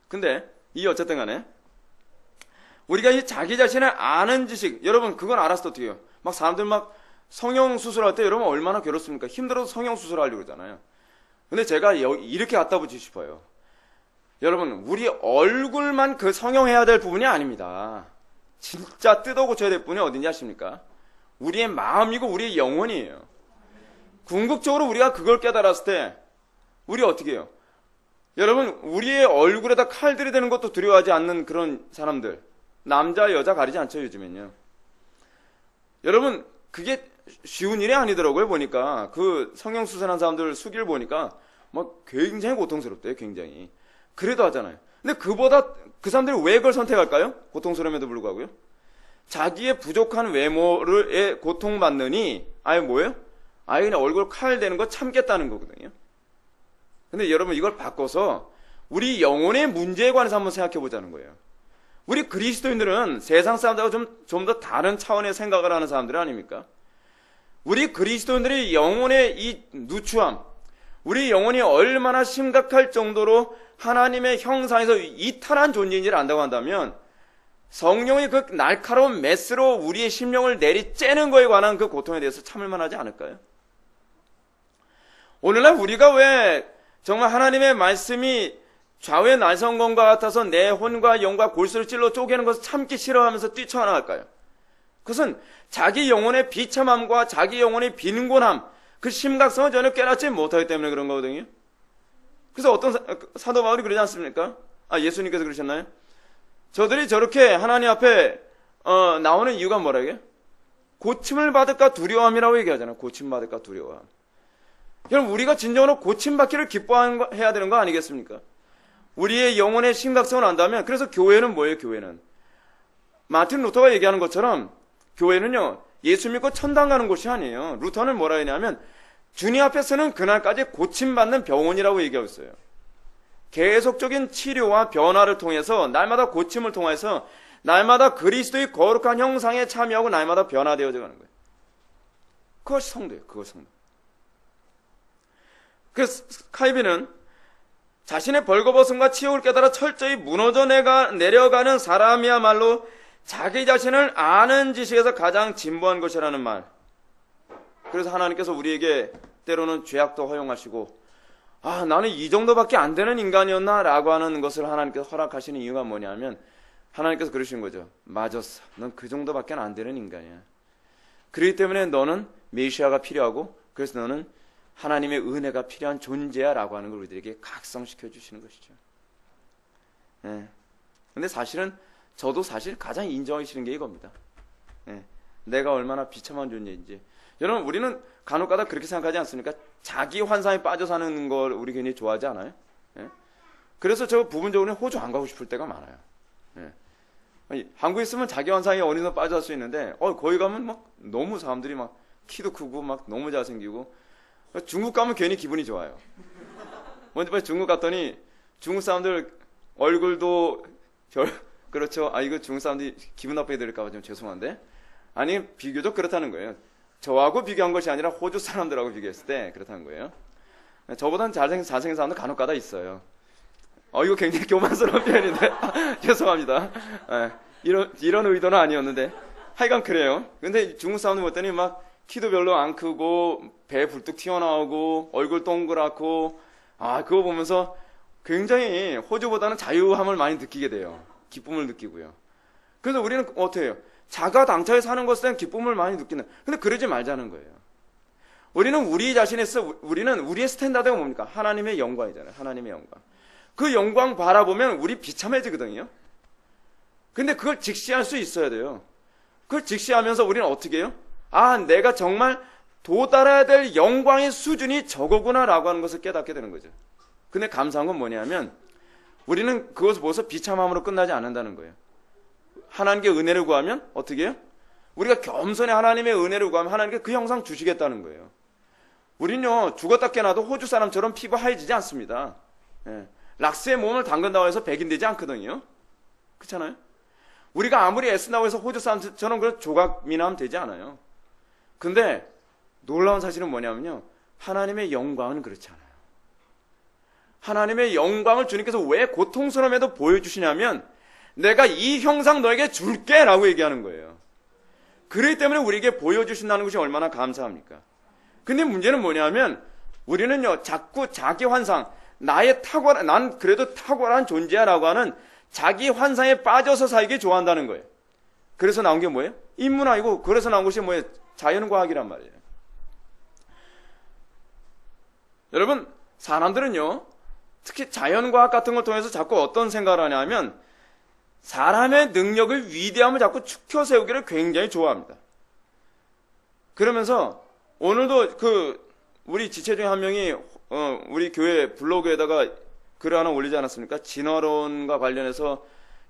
근데 이 어쨌든 간에 우리가 이 자기 자신을 아는 지식, 여러분 그건 알았을 때 어떻게 해요? 막 사람들 막 성형 수술할 때 여러분 얼마나 괴롭습니까? 힘들어서 성형 수술하려고 그러잖아요. 근데 제가 이렇게 갖다 붙이고 싶어요. 여러분, 우리 얼굴만 그 성형해야 될 부분이 아닙니다. 진짜 뜯어 고쳐야 될 부분이 어딘지 아십니까? 우리의 마음이고 우리의 영혼이에요. 궁극적으로 우리가 그걸 깨달았을 때 우리 어떻게 해요? 여러분, 우리의 얼굴에다 칼 들이대는 것도 두려워하지 않는 그런 사람들, 남자 여자 가리지 않죠, 요즘엔요. 여러분, 그게 쉬운 일이 아니더라고요. 보니까 그 성형수술한 사람들 수기를 보니까 막 굉장히 고통스럽대요. 굉장히. 그래도 하잖아요. 근데 그 사람들이 왜 그걸 선택할까요? 고통스러움에도 불구하고요. 자기의 부족한 외모를 고통받느니 뭐예요? 그냥 얼굴 칼 대는 거 참겠다는 거거든요. 근데 여러분, 이걸 바꿔서 우리 영혼의 문제에 관해서 한번 생각해 보자는 거예요. 우리 그리스도인들은 세상 사람들하고 좀 더 다른 차원의 생각을 하는 사람들 아닙니까? 우리 그리스도인들이 영혼의 이 누추함, 우리 영혼이 얼마나 심각할 정도로 하나님의 형상에서 이탈한 존재인지를 안다고 한다면, 성령의 그 날카로운 메스로 우리의 심령을 내리째는 것에 관한 그 고통에 대해서 참을 만하지 않을까요? 오늘날 우리가 왜 정말 하나님의 말씀이 좌우의 날성검과 같아서 내 혼과 영과 골수를 찔러 쪼개는 것을 참기 싫어하면서 뛰쳐나갈까요? 그것은 자기 영혼의 비참함과 자기 영혼의 빈곤함, 그 심각성을 전혀 깨닫지 못하기 때문에 그런 거거든요. 그래서 어떤 사도 바울이 그러지 않습니까? 예수님께서 그러셨나요? 저들이 저렇게 하나님 앞에 나오는 이유가 뭐라고요? 고침을 받을까 두려움이라고 얘기하잖아요. 고침 받을까 두려움. 여러분, 우리가 진정으로 고침받기를 기뻐해야 되는 거 아니겠습니까? 우리의 영혼의 심각성을 안다면, 그래서 교회는 뭐예요, 교회는? 마틴 루터가 얘기하는 것처럼, 교회는요, 예수 믿고 천당 가는 곳이 아니에요. 루터는 뭐라 했냐면, 주님 앞에서는 그날까지 고침받는 병원이라고 얘기하고 있어요. 계속적인 치료와 변화를 통해서, 날마다 고침을 통해서, 날마다 그리스도의 거룩한 형상에 참여하고 날마다 변화되어져 가는 거예요. 그것이 성도예요, 그것이 성도. 그래서 칼빈은 자신의 벌거벗음과 치욕을 깨달아 철저히 무너져 내려가는 사람이야말로 자기 자신을 아는 지식에서 가장 진보한 것이라는 말. 그래서 하나님께서 우리에게 때로는 죄악도 허용하시고, 나는 이 정도밖에 안 되는 인간이었나? 라고 하는 것을 하나님께서 허락하시는 이유가 뭐냐면, 하나님께서 그러시는 거죠. 맞았어. 넌 그 정도밖에 안 되는 인간이야. 그렇기 때문에 너는 메시아가 필요하고, 그래서 너는 하나님의 은혜가 필요한 존재야 라고 하는 걸 우리들에게 각성시켜 주시는 것이죠. 근데 사실은 저도 사실 가장 인정하기 싫은 게 이겁니다. 내가 얼마나 비참한 존재인지. 여러분, 우리는 간혹가다 그렇게 생각하지 않습니까? 자기 환상에 빠져 사는 걸 우리 굉장히 좋아하지 않아요? 그래서 저 부분적으로 호주 안 가고 싶을 때가 많아요. 한국에 있으면 자기 환상에 어디서 빠져 살 수 있는데, 거기 가면 막 너무 사람들이 막 키도 크고 막 너무 잘생기고, 중국 가면 괜히 기분이 좋아요. 먼저 중국 갔더니 중국 사람들 얼굴도 그렇죠. 이거 중국 사람들이 기분 나쁘게 들을까 봐 좀 죄송한데, 아니 비교적 그렇다는 거예요. 저하고 비교한 것이 아니라 호주 사람들하고 비교했을 때 그렇다는 거예요. 저보다는 잘생긴 사람도 간혹 가다 있어요. 이거 굉장히 교만스러운 표현인데 죄송합니다. 이런 의도는 아니었는데 하여간 그래요. 근데 중국 사람들 봤더니 막 키도 별로 안 크고 배 불뚝 튀어나오고 얼굴 동그랗고, 그거 보면서 굉장히 호주보다는 자유함을 많이 느끼게 돼요. 기쁨을 느끼고요. 그래서 우리는 어떻게 해요? 자가당착에 사는 것에 대한 기쁨을 많이 느끼는. 근데 그러지 말자는 거예요. 우리는 우리 자신에서, 우리는 우리의 스탠다드가 뭡니까? 하나님의 영광이잖아요. 하나님의 영광. 그 영광 바라보면 우리 비참해지거든요. 근데 그걸 직시할 수 있어야 돼요. 그걸 직시하면서 우리는 어떻게 해요? 내가 정말 도달해야 될 영광의 수준이 저거구나라고 하는 것을 깨닫게 되는 거죠. 근데 감사한 건 뭐냐면, 우리는 그것을 보고서 비참함으로 끝나지 않는다는 거예요. 하나님께 은혜를 구하면 어떻게 해요? 우리가 겸손히 하나님의 은혜를 구하면 하나님께 그 형상 주시겠다는 거예요. 우리는요, 죽었다 깨나도 호주 사람처럼 피부 하얘지지 않습니다. 락스에 몸을 담근다고 해서 백인되지 않거든요. 그렇잖아요? 우리가 아무리 애쓴다고 해서 호주 사람처럼 그런 조각 미남 되지 않아요. 근데 놀라운 사실은 뭐냐면요, 하나님의 영광은 그렇지 않아요. 하나님의 영광을 주님께서 왜 고통스러움에도 보여주시냐면, 내가 이 형상 너에게 줄게 라고 얘기하는 거예요. 그렇기 때문에 우리에게 보여주신다는 것이 얼마나 감사합니까? 근데 문제는 뭐냐면, 우리는요, 자꾸 자기 환상, 난 그래도 탁월한 존재야 라고 하는 자기 환상에 빠져서 살기 좋아한다는 거예요. 그래서 나온 게 뭐예요? 인문학이고, 그래서 나온 것이 뭐예요? 자연과학이란 말이에요. 여러분, 사람들은요, 특히 자연과학 같은 걸 통해서 자꾸 어떤 생각을 하냐면, 사람의 능력을, 위대함을 자꾸 축혀 세우기를 굉장히 좋아합니다. 그러면서 오늘도 우리 지체 중에 한 명이 우리 교회 블로그에다가 글을 하나 올리지 않았습니까? 진화론과 관련해서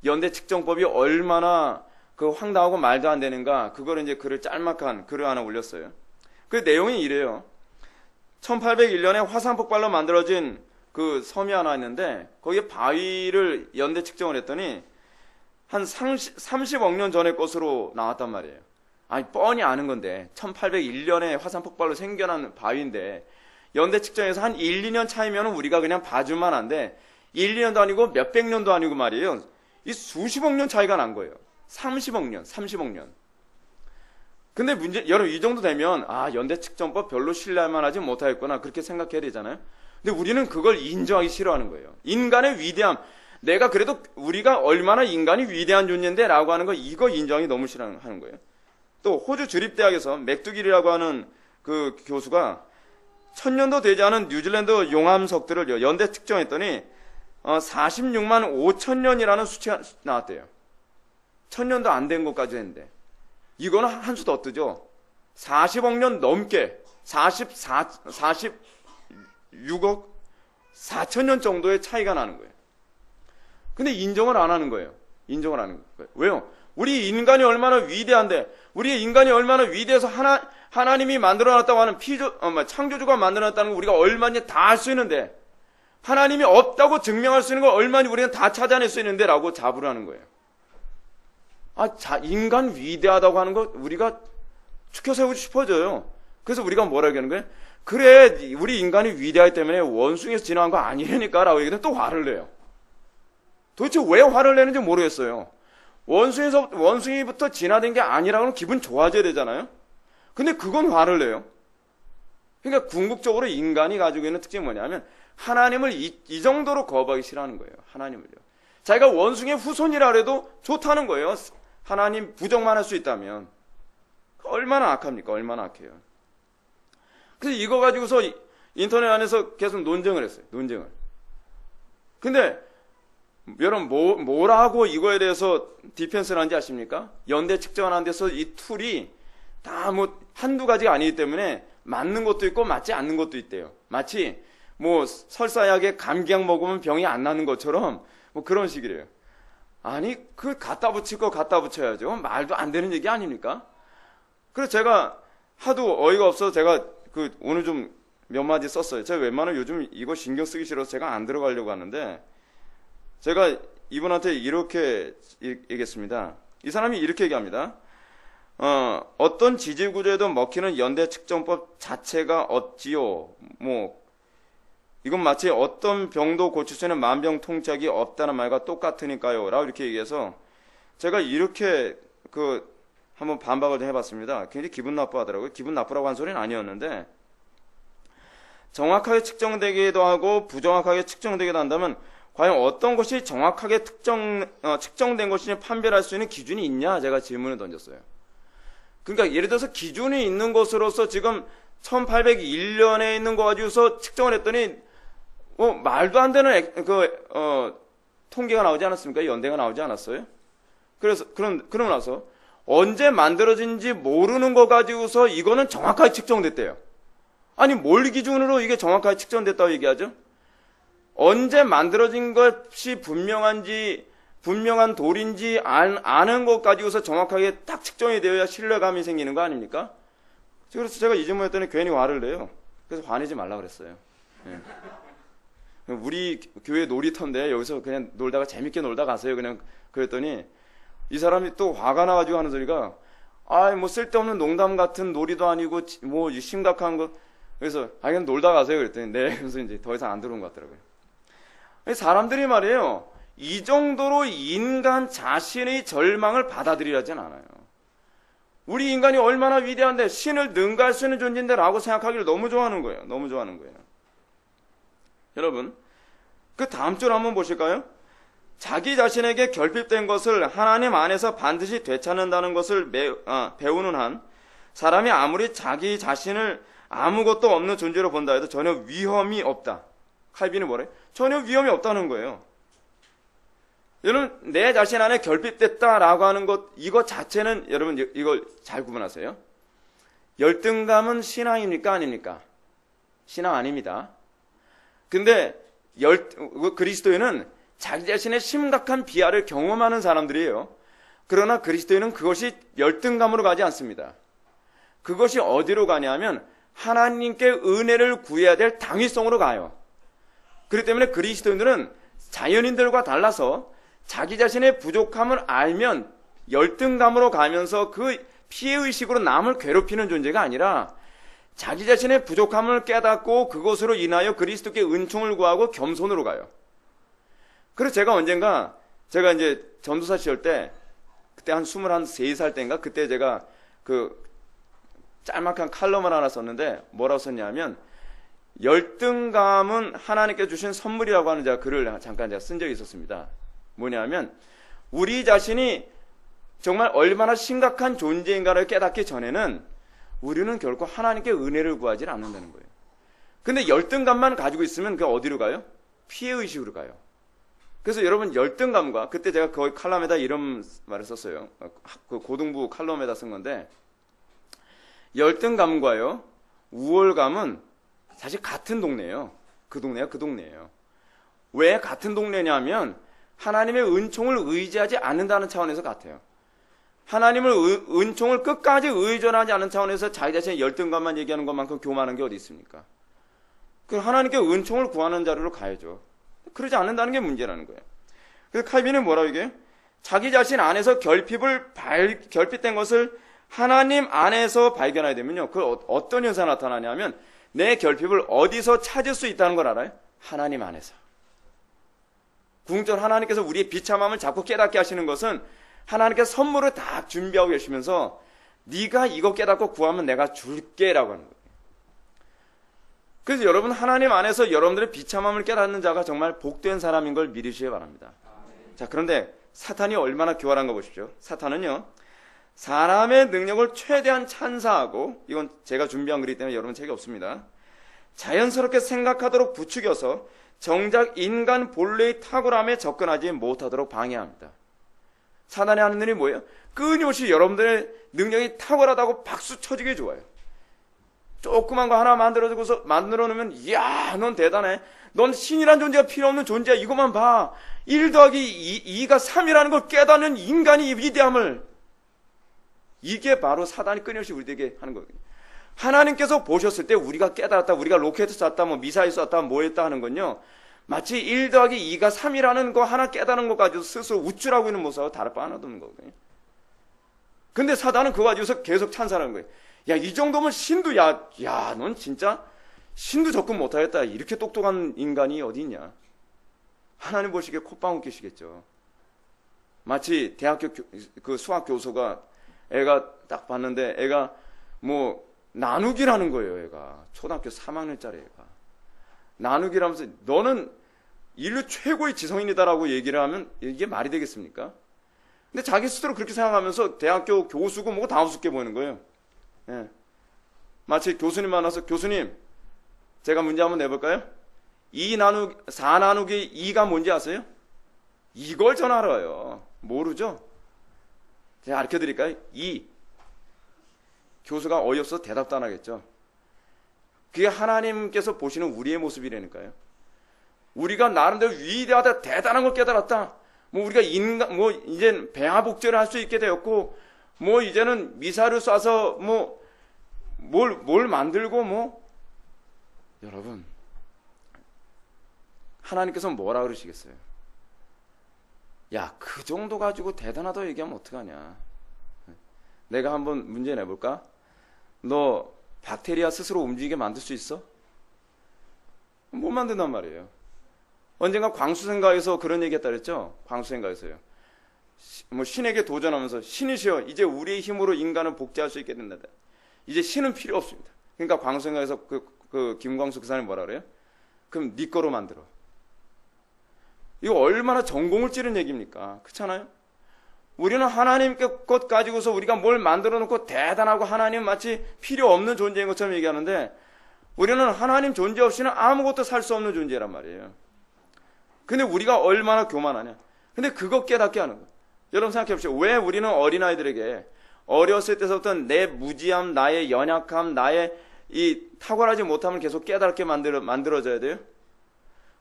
연대 측정법이 얼마나 황당하고 말도 안 되는가, 그거를 이제 짤막한 글을 하나 올렸어요. 그 내용이 이래요. 1801년에 화산 폭발로 만들어진 그 섬이 하나 있는데, 거기에 바위를 연대 측정을 했더니 한 30억 년 전의 것으로 나왔단 말이에요. 뻔히 아는 건데 1801년에 화산 폭발로 생겨난 바위인데, 연대 측정에서 한 1, 2년 차이면 우리가 그냥 봐줄만 한데, 1, 2년도 아니고 몇백 년도 아니고 말이에요. 이 수십억 년 차이가 난 거예요. 30억 년. 근데 여러분, 이 정도 되면 연대 측정법 별로 신뢰할 만하지 못하겠구나, 그렇게 생각해야 되잖아요. 근데 우리는 그걸 인정하기 싫어하는 거예요. 인간의 위대함, 내가 그래도 우리가 얼마나 인간이 위대한 존재인데 라고 하는 거, 이거 인정이 너무 싫어하는 거예요. 또 호주 주립대학에서 맥두길이라고 하는 그 교수가 천년도 되지 않은 뉴질랜드 용암석들을 연대 측정했더니 46만 5천 년이라는 수치가 나왔대요. 천년도 안 된 것까지 했는데 이거는 한 수 더 뜨죠. 40억 년 넘게 46억 4천 년 정도의 차이가 나는 거예요. 근데 인정을 안 하는 거예요. 인정을 안 하는 거예요. 왜요? 우리 인간이 얼마나 위대한데, 우리 인간이 얼마나 위대해서 하나님이 만들어놨다고 하는 창조주가 만들어놨다는 걸 우리가 얼마나 다 알 수 있는데, 하나님이 없다고 증명할 수 있는 걸 얼마나 우리가 다 찾아낼 수 있는데 라고 자부를 하는 거예요. 인간 위대하다고 하는 거 우리가 추켜 세우고 싶어져요. 그래서 우리가 뭐라고 하는 거예요? 그래, 우리 인간이 위대하기 때문에 원숭이에서 진화한 거 아니라니까 라고 얘기하면 또 화를 내요. 도대체 왜 화를 내는지 모르겠어요. 원숭이부터 진화된 게 아니라고는 기분 좋아져야 되잖아요. 근데 그건 화를 내요. 그러니까 궁극적으로 인간이 가지고 있는 특징이 뭐냐면 하나님을 이 정도로 거부하기 싫어하는 거예요. 하나님을요. 자기가 원숭이의 후손이라 해도 좋다는 거예요. 하나님 부정만 할 수 있다면. 얼마나 악합니까? 얼마나 악해요. 그래서 이거 가지고서 인터넷 안에서 계속 논쟁을 했어요. 논쟁을. 근데 여러분 뭐라고 이거에 대해서 디펜스를 하는지 아십니까? 연대 측정하는 데서 이 툴이 다 한두 가지가 아니기 때문에 맞는 것도 있고 맞지 않는 것도 있대요. 마치 설사약에 감기약 먹으면 병이 안 나는 것처럼 그런 식이래요. 아니 갖다 붙일 거 갖다 붙여야죠. 말도 안 되는 얘기 아닙니까? 그래서 제가 하도 어이가 없어서 제가 오늘 좀 몇 마디 썼어요. 제가 웬만하면 요즘 이거 신경 쓰기 싫어서 제가 안 들어가려고 하는데 제가 이분한테 이렇게 얘기했습니다. 이 사람이 이렇게 얘기합니다. 어떤 지질구조에도 먹히는 연대 측정법 자체가 어찌요? 이건 마치 어떤 병도 고칠 수 있는 만병통치약이 없다는 말과 똑같으니까요. 라고 이렇게 얘기해서 제가 이렇게 한번 반박을 좀 해봤습니다. 굉장히 기분 나빠하더라고요. 기분 나쁘라고 한 소리는 아니었는데 정확하게 측정되기도 하고 부정확하게 측정되기도 한다면 과연 어떤 것이 정확하게 측정된 것인지 판별할 수 있는 기준이 있냐? 제가 질문을 던졌어요. 그러니까 예를 들어서 기준이 있는 것으로서 지금 1801년에 있는 거 가지고서 측정을 했더니 말도 안 되는 통계가 나오지 않았습니까? 연대가 나오지 않았어요? 그래서 그러고 나서 언제 만들어진지 모르는 거 가지고서 이거는 정확하게 측정됐대요. 아니 뭘 기준으로 이게 정확하게 측정됐다고 얘기하죠? 언제 만들어진 것이 분명한 돌인지 아는 것 가지고서 정확하게 딱 측정이 되어야 신뢰감이 생기는 거 아닙니까? 그래서 제가 이 질문했더니 괜히 화를 내요. 그래서 화내지 말라 그랬어요. 예. 우리 교회 놀이터인데 여기서 그냥 놀다가 재밌게 놀다 가세요. 그냥 그랬더니 이 사람이 또 화가 나가지고 하는 소리가 쓸데없는 농담 같은 놀이도 아니고 심각한 거. 그래서 그냥 놀다 가세요. 그랬더니 네. 그래서 이제 더 이상 안 들어온 것 같더라고요. 사람들이 말이에요. 이 정도로 인간 자신의 절망을 받아들이려진 않아요. 우리 인간이 얼마나 위대한데 신을 능가할 수 있는 존재인데 라고 생각하기를 너무 좋아하는 거예요. 너무 좋아하는 거예요. 여러분, 다음 줄 한번 보실까요? 자기 자신에게 결핍된 것을 하나님 안에서 반드시 되찾는다는 것을 배우는 한 사람이 아무리 자기 자신을 아무것도 없는 존재로 본다 해도 전혀 위험이 없다. 칼빈이 뭐래? 전혀 위험이 없다는 거예요. 여러분, 내 자신 안에 결핍됐다라고 하는 것, 이거 자체는 여러분 이걸 잘 구분하세요. 열등감은 신앙입니까? 아닙니까? 신앙 아닙니다. 근데 그리스도인은 자기 자신의 심각한 비하를 경험하는 사람들이에요. 그러나 그리스도인은 그것이 열등감으로 가지 않습니다. 그것이 어디로 가냐면 하나님께 은혜를 구해야 될 당위성으로 가요. 그렇기 때문에 그리스도인들은 자연인들과 달라서 자기 자신의 부족함을 알면 열등감으로 가면서 그 피해의식으로 남을 괴롭히는 존재가 아니라 자기 자신의 부족함을 깨닫고 그것으로 인하여 그리스도께 은총을 구하고 겸손으로 가요. 그래서 제가 언젠가 제가 이제 전도사 시절 때 그때 한 23살 때인가 그때 제가 짤막한 칼럼을 하나 썼는데 뭐라고 썼냐면 열등감은 하나님께 주신 선물이라고 하는 제가 글을 잠깐 제가 쓴 적이 있었습니다. 뭐냐면 우리 자신이 정말 얼마나 심각한 존재인가를 깨닫기 전에는 우리는 결코 하나님께 은혜를 구하지 않는다는 거예요. 근데 열등감만 가지고 있으면 그 어디로 가요? 피해의식으로 가요. 그래서 여러분 열등감과, 그때 제가 거의 칼럼에다 이런 말을 썼어요. 그 고등부 칼럼에다 쓴 건데, 열등감과요, 우월감은 사실 같은 동네예요. 그 동네가 그 동네예요. 왜 같은 동네냐면 하나님의 은총을 의지하지 않는다는 차원에서 같아요. 하나님을 은총을 끝까지 의존하지 않는 차원에서 자기 자신의 열등감만 얘기하는 것만큼 교만한 게 어디 있습니까? 그 하나님께 은총을 구하는 자리로 가야죠. 그러지 않는다는 게 문제라는 거예요. 그래서 칼빈은 뭐라고 얘기해요? 자기 자신 안에서 결핍된 것을 하나님 안에서 발견해야 되면요, 그 어떤 현상이 나타나냐면 내 결핍을 어디서 찾을 수 있다는 걸 알아요? 하나님 안에서. 궁극적으로 하나님께서 우리의 비참함을 자꾸 깨닫게 하시는 것은 하나님께서 선물을 다 준비하고 계시면서 네가 이거 깨닫고 구하면 내가 줄게라고 하는 거예요. 그래서 여러분, 하나님 안에서 여러분들의 비참함을 깨닫는 자가 정말 복된 사람인 걸 믿으시기 바랍니다. 자, 그런데 사탄이 얼마나 교활한 거 보십시오. 사탄은요, 사람의 능력을 최대한 찬사하고, 이건 제가 준비한 글이기 때문에 여러분 책이 없습니다. 자연스럽게 생각하도록 부추겨서 정작 인간 본래의 탁월함에 접근하지 못하도록 방해합니다. 사단이 하는 일이 뭐예요? 끊임없이 여러분들의 능력이 탁월하다고 박수 쳐주기 좋아요. 조그만 거 하나 만들어 놓으면, 이야, 넌 대단해. 넌 신이란 존재가 필요 없는 존재야. 이것만 봐. 1 더하기 2가 3이라는 걸 깨닫는 인간이 위대함을. 이게 바로 사단이 끊임없이 우리에게 하는 거거든요. 하나님께서 보셨을 때 우리가 깨달았다, 우리가 로켓 쐈다, 뭐 미사일 쐈다, 뭐 했다 하는 건요, 마치 1 더하기 2가 3이라는 거 하나 깨달은 것 가지고 스스로 우쭐하고 있는 모습하고 다를 바 하나도 없는 거거든요. 근데 사단은 그거 가지고서 계속 찬사하는 거예요. 야, 이 정도면 신도, 야, 넌 진짜 신도 접근 못하겠다. 이렇게 똑똑한 인간이 어디 있냐. 하나님 보시기에 콧방울 끼시겠죠. 마치 대학교 그 수학 교수가 애가 딱 봤는데 애가 뭐 나누기라는 거예요. 애가 초등학교 3학년짜리 애가 나누기라면서 너는 인류 최고의 지성인이다라고 얘기를 하면 이게 말이 되겠습니까? 근데 자기 스스로 그렇게 생각하면서 대학교 교수고 뭐고 다 우습게 보이는 거예요. 예. 마치 교수님 만나서, 교수님, 제가 문제 한번 내볼까요? 4 나누기 2가 뭔지 아세요? 이걸 전 알아요. 모르죠? 제가 가르쳐 드릴까요? 2. 교수가 어이없어서 대답도 안 하겠죠. 그게 하나님께서 보시는 우리의 모습이라니까요. 우리가 나름대로 위대하다, 대단한 걸 깨달았다. 뭐 우리가 이제 배아복제를 할 수 있게 되었고, 뭐 이제는 미사를 쏴서 뭘 만들고 여러분, 하나님께서 뭐라 그러시겠어요? 야, 그 정도 가지고 대단하다고 얘기하면 어떡하냐. 내가 한번 문제 내볼까? 너 박테리아 스스로 움직이게 만들 수 있어? 못 만든단 말이에요. 언젠가 광수생가에서 그런 얘기 했다 그랬죠? 광수생가에서요. 신에게 도전하면서, 신이시여, 이제 우리의 힘으로 인간을 복제할 수 있게 된다. 이제 신은 필요 없습니다. 그러니까 광수생가에서 김광수 그 사람이 뭐라 그래요? 그럼 네 거로 만들어. 이거 얼마나 전공을 찌른 얘기입니까? 그렇잖아요? 우리는 하나님께 것 가지고서 우리가 뭘 만들어 놓고 대단하고 하나님 마치 필요 없는 존재인 것처럼 얘기하는데, 우리는 하나님 존재 없이는 아무것도 살 수 없는 존재란 말이에요. 근데 우리가 얼마나 교만하냐. 근데 그거 깨닫게 하는 거예요. 여러분 생각해 보십시오. 왜 우리는 어린아이들에게 어렸을 때부터 내 무지함, 나의 연약함, 나의 이 탁월하지 못함을 계속 깨닫게 만들어줘야 돼요?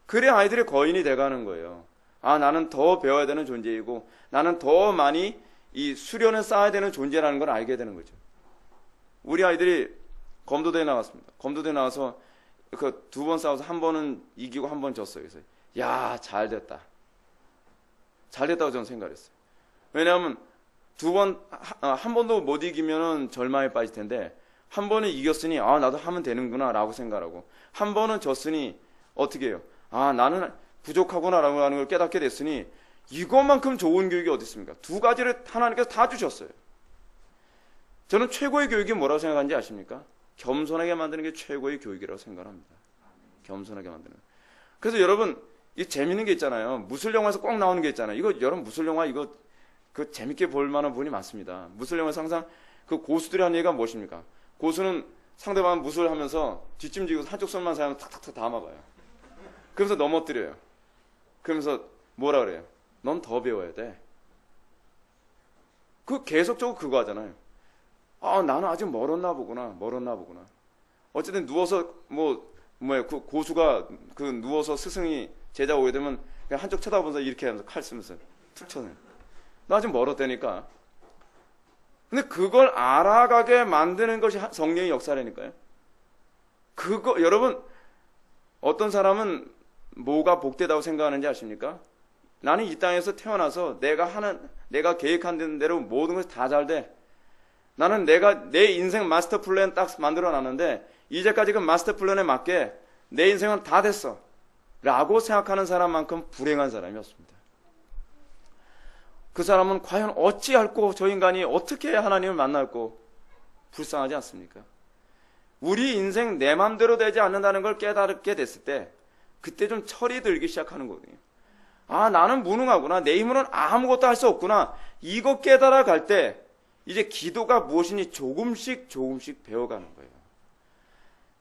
그래 아이들이 거인이 돼가는 거예요. 아, 나는 더 배워야 되는 존재이고, 나는 더 많이 이 수련을 쌓아야 되는 존재라는 걸 알게 되는 거죠. 우리 아이들이 검도대에 나갔습니다. 검도대에 나와서 그 2번 싸워서 한 번은 이기고 한 번 졌어요. 그래서 야, 잘 됐다. 잘 됐다고 저는 생각을 했어요. 왜냐하면 한 번도 못 이기면은 절망에 빠질 텐데, 한 번은 이겼으니 아, 나도 하면 되는구나 라고 생각하고, 한 번은 졌으니 어떻게 해요? 아, 나는 부족하구나 라고 하는 걸 깨닫게 됐으니 이것만큼 좋은 교육이 어디 있습니까? 2가지를 하나님께서 다 주셨어요. 저는 최고의 교육이 뭐라고 생각하는지 아십니까? 겸손하게 만드는 게 최고의 교육이라고 생각합니다. 겸손하게 만드는. 그래서 여러분, 이 재밌는 게 있잖아요. 무술 영화에서 꼭 나오는 게 있잖아요. 이거 여러분 무술 영화 이거 그 재밌게 볼 만한 부분이 많습니다. 무술 영화에서 항상 그 고수들이 하는 얘기가 무엇입니까? 고수는 상대방 무술 하면서 뒷짐지고 한쪽 손만 사용하면 탁탁탁 다 막아요. 그러면서 넘어뜨려요. 그러면서 뭐라 그래요? 넌 더 배워야 돼. 그 계속적으로 그거 하잖아요. 아, 나는 아직 멀었나 보구나. 어쨌든 누워서 그 고수가 그 누워서 스승이 제자 오게 되면 그냥 한쪽 쳐다보면서 이렇게 하면서 칼 쓰면서 툭 쳐내요. 나 아직 멀었다니까. 근데 그걸 알아가게 만드는 것이 성령의 역사라니까요. 여러분, 어떤 사람은 뭐가 복되다고 생각하는지 아십니까? 나는 이 땅에서 태어나서 내가 계획한 대로 모든 것이 다 잘 돼. 나는 내 인생 마스터 플랜 딱 만들어 놨는데, 이제까지 그 마스터 플랜에 맞게 내 인생은 다 됐어. 라고 생각하는 사람만큼 불행한 사람이 없습니다. 그 사람은 과연 어찌할꼬 저 인간이 어떻게 하나님을 만날꼬 불쌍하지 않습니까? 우리 인생 내 맘대로 되지 않는다는 걸 깨닫게 됐을 때 그때 좀 철이 들기 시작하는 거거든요. 아, 나는 무능하구나. 내 힘으로는 아무것도 할 수 없구나. 이거 깨달아 갈 때 이제 기도가 무엇인지 조금씩 배워가는 거예요.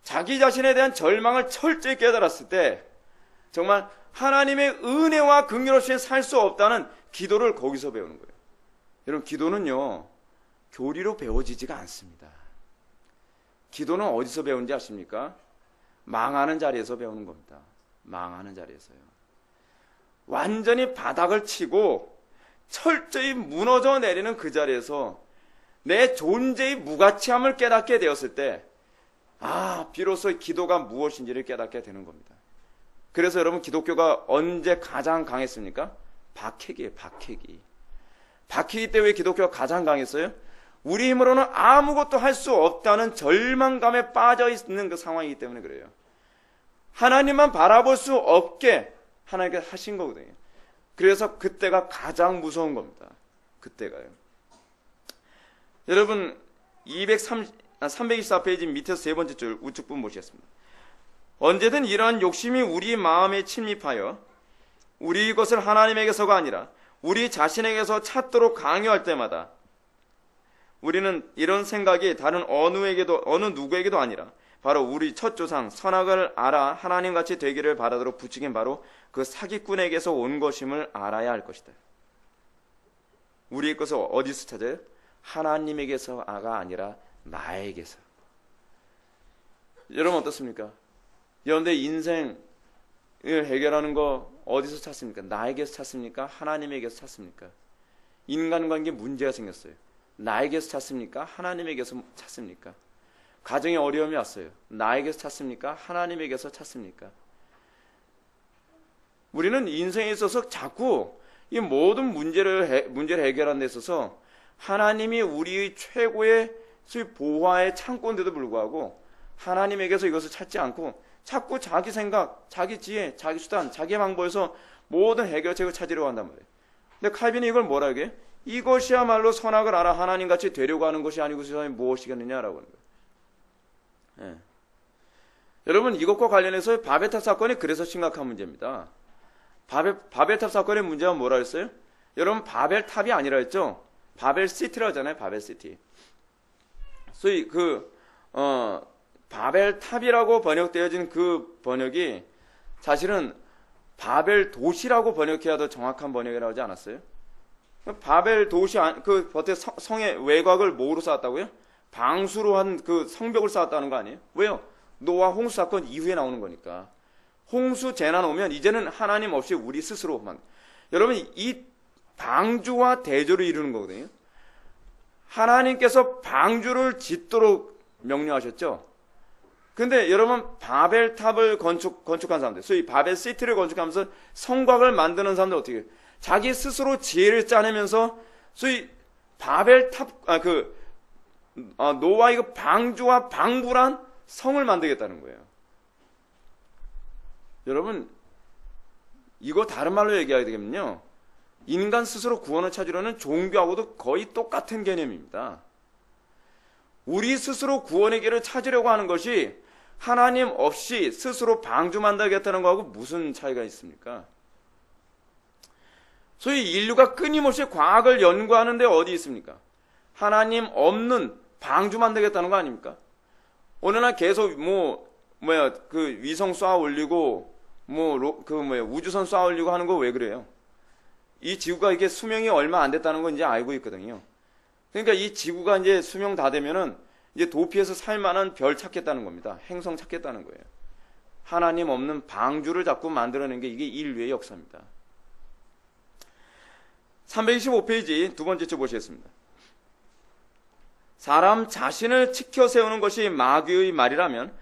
자기 자신에 대한 절망을 철저히 깨달았을 때 정말 하나님의 은혜와 긍휼 없이 살 수 없다는 기도를 거기서 배우는 거예요. 여러분, 기도는요, 교리로 배워지지가 않습니다. 기도는 어디서 배우는지 아십니까? 망하는 자리에서 배우는 겁니다. 망하는 자리에서요. 완전히 바닥을 치고 철저히 무너져 내리는 그 자리에서 내 존재의 무가치함을 깨닫게 되었을 때, 비로소 기도가 무엇인지를 깨닫게 되는 겁니다. 그래서 여러분, 기독교가 언제 가장 강했습니까? 박해기예요, 박해기. 박해기 때 왜 기독교가 가장 강했어요? 우리 힘으로는 아무것도 할 수 없다는 절망감에 빠져 있는 그 상황이기 때문에 그래요. 하나님만 바라볼 수 없게 하나님께서 하신 거거든요. 그래서 그때가 가장 무서운 겁니다. 그때가요. 여러분, 324페이지 밑에서 세 번째 줄 우측 부분 보시겠습니다. 언제든 이러한 욕심이 우리 마음에 침입하여 우리 것을 하나님에게서가 아니라 우리 자신에게서 찾도록 강요할 때마다 우리는 이런 생각이 다른 어느 누구에게도 아니라 바로 우리 첫 조상 선악을 알아 하나님같이 되기를 바라도록 부추긴 바로 그 사기꾼에게서 온 것임을 알아야 할 것이다. 우리의 것을 어디서 찾아요? 하나님에게서가 아니라 나에게서. 여러분 어떻습니까? 여러분들 인생을 해결하는 거 어디서 찾습니까? 나에게서 찾습니까? 하나님에게서 찾습니까? 인간관계에 문제가 생겼어요. 나에게서 찾습니까? 하나님에게서 찾습니까? 가정에 어려움이 왔어요. 나에게서 찾습니까? 하나님에게서 찾습니까? 우리는 인생에 있어서 자꾸 이 모든 문제를 해결하는 데 있어서 하나님이 우리의 최고의 보화의 창고인데도 불구하고 하나님에게서 이것을 찾지 않고 자꾸 자기 생각, 자기 지혜, 자기 수단, 자기 방법에서 모든 해결책을 찾으려고 한단 말이에요. 근데 칼빈이 이걸 뭐라 하게? 이것이야말로 선악을 알아 하나님같이 되려고 하는 것이 아니고 세상에 무엇이겠느냐라고 하는 거예요. 예. 여러분, 이것과 관련해서 바벨탑 사건이 그래서 심각한 문제입니다. 바벨탑 사건의 문제가 뭐라 했어요? 여러분, 바벨탑이 아니라 했죠? 바벨시티라고 하잖아요. 바벨시티. 소위 바벨탑이라고 번역되어진 그 번역이 사실은 바벨 도시라고 번역해야 더 정확한 번역이라고 하지 않았어요? 바벨 도시, 겉에 성의 외곽을 뭐로 쌓았다고요? 방수로 한 그 성벽을 쌓았다는 거 아니에요? 왜요? 노아 홍수 사건 이후에 나오는 거니까. 홍수 재난 오면 이제는 하나님 없이 우리 스스로만. 여러분, 이 방주와 대조를 이루는 거거든요. 하나님께서 방주를 짓도록 명령하셨죠. 근데 여러분, 바벨탑을 건축한 사람들, 소위 바벨시티를 건축하면서 성곽을 만드는 사람들 어떻게 해요? 자기 스스로 지혜를 짜내면서 소위 바벨탑, 노아의 그 방주와 방불한 성을 만들겠다는 거예요. 여러분, 이거 다른 말로 얘기하게 되면요, 인간 스스로 구원을 찾으려는 종교하고도 거의 똑같은 개념입니다. 우리 스스로 구원의 길을 찾으려고 하는 것이 하나님 없이 스스로 방주 만들겠다는 거하고 무슨 차이가 있습니까? 소위 인류가 끊임없이 과학을 연구하는 데 어디 있습니까? 하나님 없는 방주 만들겠다는 거 아닙니까? 어느 날 계속 그 위성 쏴 올리고 우주선 쏴 올리고 하는 거 왜 그래요? 이 지구가 이게 수명이 얼마 안 됐다는 건 이제 알고 있거든요. 그러니까 이 지구가 이제 수명 다 되면은 이제 도피해서 살 만한 별 찾겠다는 겁니다. 행성 찾겠다는 거예요. 하나님 없는 방주를 자꾸 만들어낸 게 이게 인류의 역사입니다. 325페이지 두 번째 줄 보시겠습니다. 사람 자신을 치켜 세우는 것이 마귀의 말이라면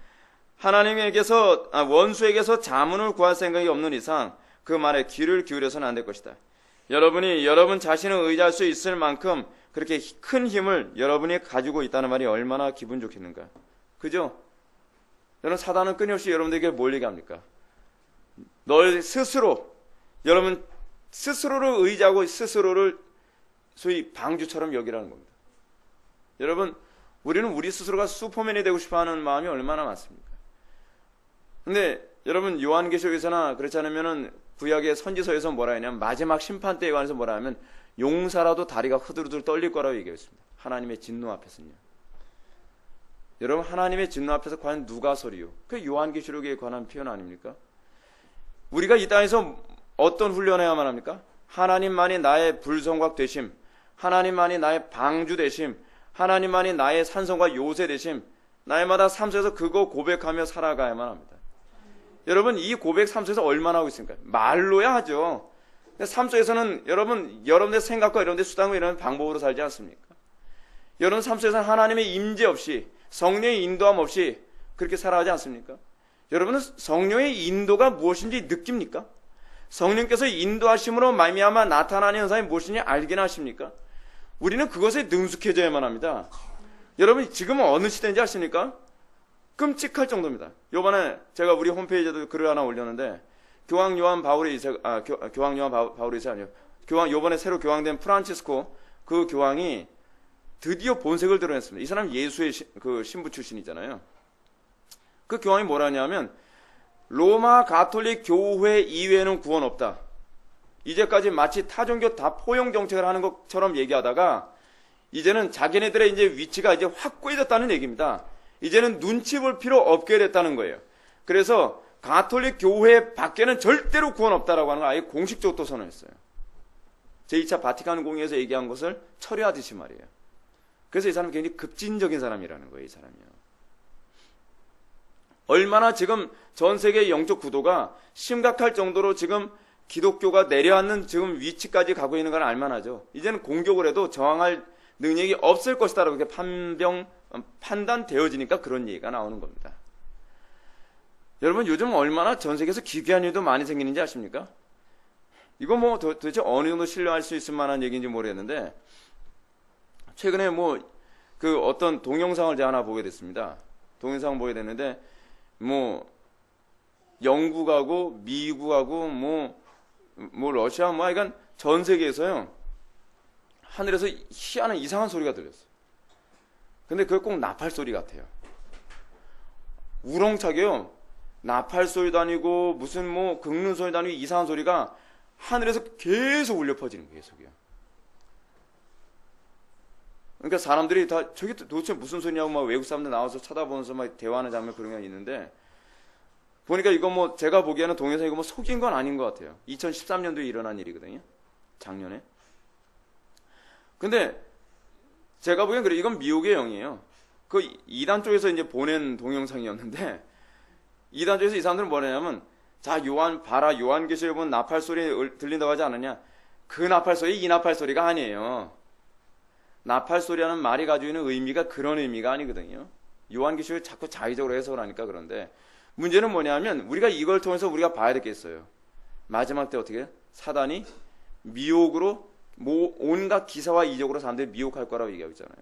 하나님에게서 원수에게서 자문을 구할 생각이 없는 이상 그 말에 귀를 기울여서는 안 될 것이다. 여러분이 여러분 자신을 의지할 수 있을 만큼 그렇게 큰 힘을 여러분이 가지고 있다는 말이 얼마나 기분 좋겠는가. 그죠? 여러분 사단은 끊임없이 여러분들에게 뭘 얘기합니까? 널 스스로 여러분 스스로를 의지하고 스스로를 소위 방주처럼 여기라는 겁니다. 여러분 우리는 우리 스스로가 슈퍼맨이 되고 싶어하는 마음이 얼마나 많습니까? 근데 여러분 요한계시록에서나 그렇지 않으면은 구약의 선지서에서 뭐라 하냐면 마지막 심판 때에 관해서 뭐라 하면 용사라도 다리가 흐드르들 떨릴 거라고 얘기했습니다. 하나님의 진노 앞에서는요. 여러분 하나님의 진노 앞에서 과연 누가 서리요? 그 요한계시록에 관한 표현 아닙니까? 우리가 이 땅에서 어떤 훈련을 해야만 합니까? 하나님만이 나의 불성곽 되심, 하나님만이 나의 방주 되심, 하나님만이 나의 산성과 요새 되심, 날마다 삶 속에서 그거 고백하며 살아가야만 합니다. 여러분 이 고백 삶 속에서 얼마나 하고 있습니까? 말로야 하죠. 근데 삶 속에서는 여러분의 생각과 여러분의 수단과 이런 방법으로 살지 않습니까? 여러분 삶 속에서는 하나님의 임재 없이 성령의 인도함 없이 그렇게 살아가지 않습니까? 여러분은 성령의 인도가 무엇인지 느낍니까? 성령께서 인도하심으로 말미암아 나타나는 현상이 무엇인지 알긴 하십니까? 우리는 그것에 능숙해져야만 합니다. 여러분 지금은 어느 시대인지 아십니까? 끔찍할 정도입니다. 요번에 제가 우리 홈페이지에도 글을 하나 올렸는데 교황 요한 바울의 이세 아니요. 요번에 새로 교황된 프란치스코 그 교황이 드디어 본색을 드러냈습니다. 이 사람 예수의 신부 출신이잖아요. 그 교황이 뭐라냐면 로마 가톨릭 교회 이외에는 구원 없다. 이제까지 마치 타종교 다 포용 정책을 하는 것처럼 얘기하다가 이제는 자기네들의 이제 위치가 이제 확고해졌다는 얘기입니다. 이제는 눈치 볼 필요 없게 됐다는 거예요. 그래서 가톨릭 교회 밖에는 절대로 구원 없다라고 하는 걸 아예 공식적으로 또 선언했어요. 제2차 바티칸 공의에서 얘기한 것을 철회하듯이 말이에요. 그래서 이 사람은 굉장히 급진적인 사람이라는 거예요. 이 사람이요. 얼마나 지금 전 세계 영적 구도가 심각할 정도로 지금 기독교가 내려앉는 지금 위치까지 가고 있는 걸 알만하죠. 이제는 공격을 해도 저항할 능력이 없을 것이다라고 이렇게 판단되어지니까 그런 얘기가 나오는 겁니다. 여러분 요즘 얼마나 전 세계에서 기괴한 일도 많이 생기는지 아십니까? 이거 뭐 도대체 어느 정도 신뢰할 수 있을 만한 얘기인지 모르겠는데 최근에 그 어떤 동영상을 제가 하나 보게 됐습니다. 동영상을 보게 됐는데 영국하고 미국하고 러시아 하여간 전 세계에서요 하늘에서 희한한 이상한 소리가 들렸어요. 근데 그게 꼭 나팔 소리 같아요. 우렁차게요. 나팔 소리도 아니고 무슨 긁는 소리도 아니고 이상한 소리가 하늘에서 계속 울려 퍼지는 거예요. 계속이요. 그러니까 사람들이 다 저게 도대체 무슨 소리냐고 막 외국 사람들 나와서 쳐다보면서 막 대화하는 장면 그런 게 있는데 보니까 이거 제가 보기에는 동영상 이거 속인 건 아닌 것 같아요. 2013년도에 일어난 일이거든요. 작년에. 근데 제가 보기엔 그래 이건 미혹의 영이에요. 그 이단 쪽에서 이제 보낸 동영상이었는데 이단 쪽에서 이 사람들은 뭐냐면 자 요한계시록에 보면 나팔 소리 들린다고 하지 않느냐? 그 나팔 소리 이 나팔 소리가 아니에요. 나팔 소리라는 말이 가지고 있는 의미가 그런 의미가 아니거든요. 요한계시록을 자꾸 자의적으로 해석을 하니까 그런데 문제는 뭐냐면 우리가 이걸 통해서 우리가 봐야 되겠어요. 마지막 때 어떻게 사단이 미혹으로 온갖 기사와 이적으로 사람들이 미혹할 거라고 얘기하고 있잖아요.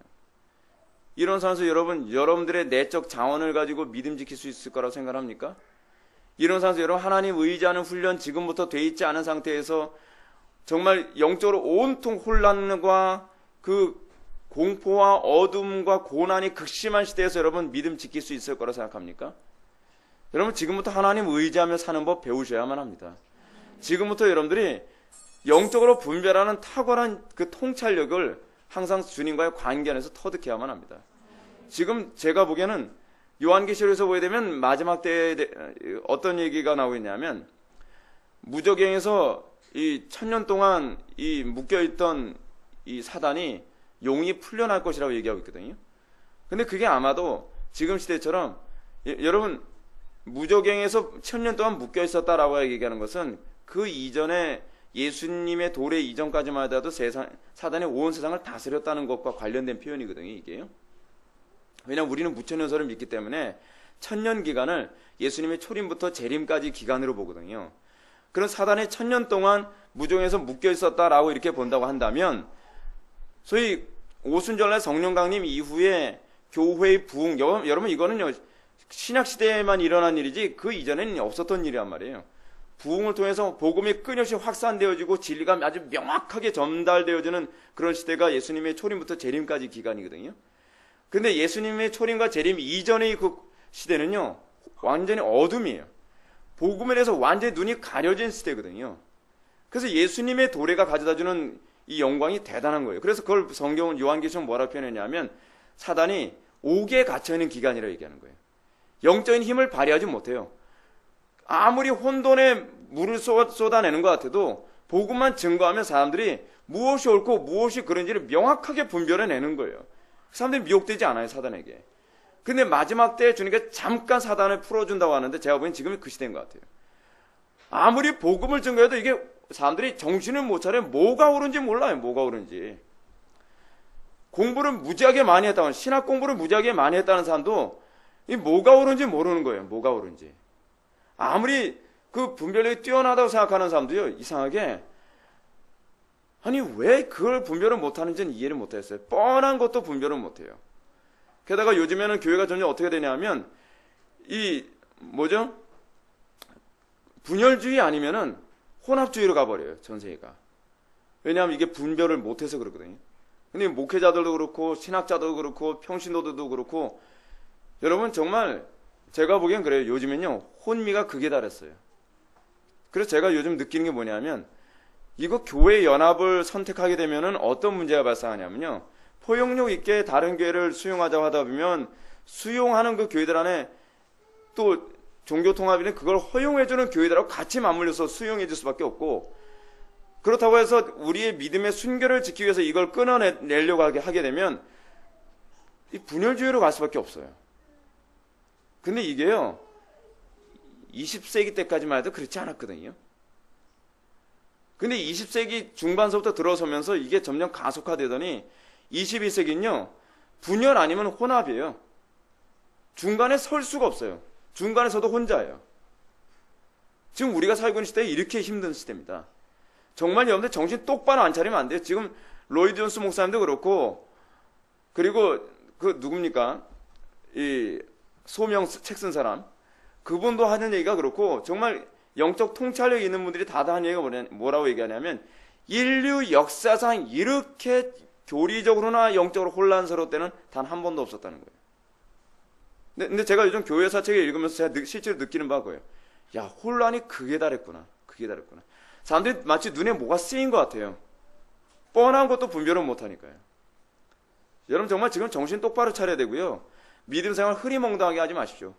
이런 상황에서 여러분들의 내적 자원을 가지고 믿음 지킬 수 있을 거라고 생각합니까? 이런 상황에서 여러분 하나님 의지하는 훈련 지금부터 돼 있지 않은 상태에서 정말 영적으로 온통 혼란과 그 공포와 어둠과 고난이 극심한 시대에서 여러분 믿음 지킬 수 있을 거라고 생각합니까? 여러분 지금부터 하나님 의지하며 사는 법 배우셔야만 합니다. 지금부터 여러분들이 영적으로 분별하는 탁월한 그 통찰력을 항상 주님과의 관계 안에서 터득해야만 합니다. 지금 제가 보기에는 요한계시록에서 보게 되면 마지막 때에 어떤 얘기가 나오고 있냐면 무저갱에서 이 1000년 동안 이 묶여있던 이 사단이 용이 풀려날 것이라고 얘기하고 있거든요. 근데 그게 아마도 지금 시대처럼 여러분 무저갱에서 1000년 동안 묶여있었다라고 얘기하는 것은 그 이전에 예수님의 도래 이전까지만 하더라도 사단이 온 세상을 다스렸다는 것과 관련된 표현이거든요. 이게요. 왜냐하면 우리는 무천년설을 믿기 때문에 1000년 기간을 예수님의 초림부터 재림까지 기간으로 보거든요. 그런 사단이 1000년 동안 무저갱에서 묶여 있었다라고 이렇게 본다고 한다면 소위 오순절날 성령 강림 이후에 교회의 부흥, 여러분 이거는요 신약 시대에만 일어난 일이지 그 이전에는 없었던 일이란 말이에요. 부흥을 통해서 복음이 끊임없이 확산되어지고 진리가 아주 명확하게 전달되어지는 그런 시대가 예수님의 초림부터 재림까지 기간이거든요. 근데 예수님의 초림과 재림 이전의 그 시대는요 완전히 어둠이에요. 복음에 대해서 완전히 눈이 가려진 시대거든요. 그래서 예수님의 도래가 가져다주는 이 영광이 대단한 거예요. 그래서 그걸 성경은 요한계시록 뭐라고 표현했냐면 사단이 옥에 갇혀있는 기간이라고 얘기하는 거예요. 영적인 힘을 발휘하지 못해요. 아무리 혼돈에 물을 쏟아내는 것 같아도 복음만 증거하면 사람들이 무엇이 옳고 무엇이 그런지를 명확하게 분별해내는 거예요. 사람들이 미혹되지 않아요, 사단에게. 근데 마지막 때에 주님께서 잠깐 사단을 풀어준다고 하는데 제가 보기엔 지금이 그 시대인 것 같아요. 아무리 복음을 증거해도 이게 사람들이 정신을 못 차려 뭐가 옳은지 몰라요, 뭐가 옳은지. 공부를 무지하게 많이 했다는, 신학 공부를 무지하게 많이 했다는 사람도 이 뭐가 옳은지 모르는 거예요, 뭐가 옳은지. 아무리 그 분별력이 뛰어나다고 생각하는 사람도요, 이상하게 아니 왜 그걸 분별을 못하는지는 이해를 못했어요. 뻔한 것도 분별을 못해요. 게다가 요즘에는 교회가 점점 어떻게 되냐면 이 뭐죠? 분열주의 아니면은 혼합주의로 가버려요, 전 세계가. 왜냐하면 이게 분별을 못해서 그렇거든요. 근데 목회자들도 그렇고 신학자도 그렇고 평신도들도 그렇고 여러분 정말 제가 보기엔 그래요. 요즘엔요 혼미가 극에 달했어요. 그래서 제가 요즘 느끼는 게 뭐냐면 이거 교회 연합을 선택하게 되면은 어떤 문제가 발생하냐면요, 포용력 있게 다른 교회를 수용하자고 하다 보면 수용하는 그 교회들 안에 또 종교통합이는 그걸 허용해주는 교회들하고 같이 맞물려서 수용해줄 수밖에 없고, 그렇다고 해서 우리의 믿음의 순결을 지키기 위해서 이걸 끊어내려고 하게 되면 이 분열주의로 갈 수밖에 없어요. 근데 이게요 20세기 때까지만 해도 그렇지 않았거든요. 근데 20세기 중반서부터 들어서면서 이게 점점 가속화되더니 21세기는요 분열 아니면 혼합이에요. 중간에 설 수가 없어요. 중간에 서도 혼자예요. 지금 우리가 살고 있는 시대에 이렇게 힘든 시대입니다. 정말 여러분들 정신 똑바로 안 차리면 안 돼요. 지금 로이드 존스 목사님도 그렇고, 그리고 그 누굽니까? 이 소명 책 쓴 사람, 그분도 하는 얘기가 그렇고, 정말 영적 통찰력 있는 분들이 다 하는 얘기가 뭐라고 얘기하냐면 인류 역사상 이렇게 교리적으로나 영적으로 혼란스러울 때는 단 한 번도 없었다는 거예요. 근데 제가 요즘 교회 사책을 읽으면서 제가 실제로 느끼는 바가 그거예요. 야, 혼란이 극에 달했구나. 극에 달했구나. 사람들이 마치 눈에 뭐가 쓰인 것 같아요. 뻔한 것도 분별은 못하니까요. 여러분 정말 지금 정신 똑바로 차려야 되고요. 믿음 생활 흐리멍덩하게 하지 마십시오.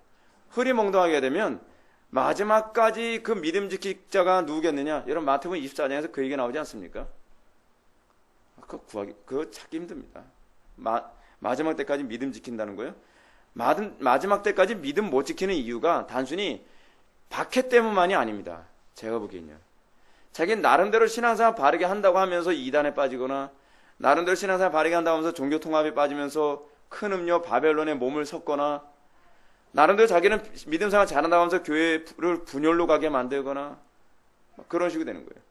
흐리멍덩하게 되면 마지막까지 그 믿음 지킬 자가 누구겠느냐? 여러분 마태복음 24장에서 그 얘기 나오지 않습니까? 그거 찾기 힘듭니다. 마지막 때까지 믿음 지킨다는 거예요. 마지막 때까지 믿음 못 지키는 이유가 단순히 박해 때문만이 아닙니다. 제가 보기엔요. 자기는 나름대로 신앙생활 바르게 한다고 하면서 이단에 빠지거나, 나름대로 신앙생활 바르게 한다고 하면서 종교통합에 빠지면서 큰 음료 바벨론에 몸을 섞거나, 나름대로 자기는 믿음생활 잘한다고 하면서 교회를 분열로 가게 만들거나 그런 식으로 되는 거예요.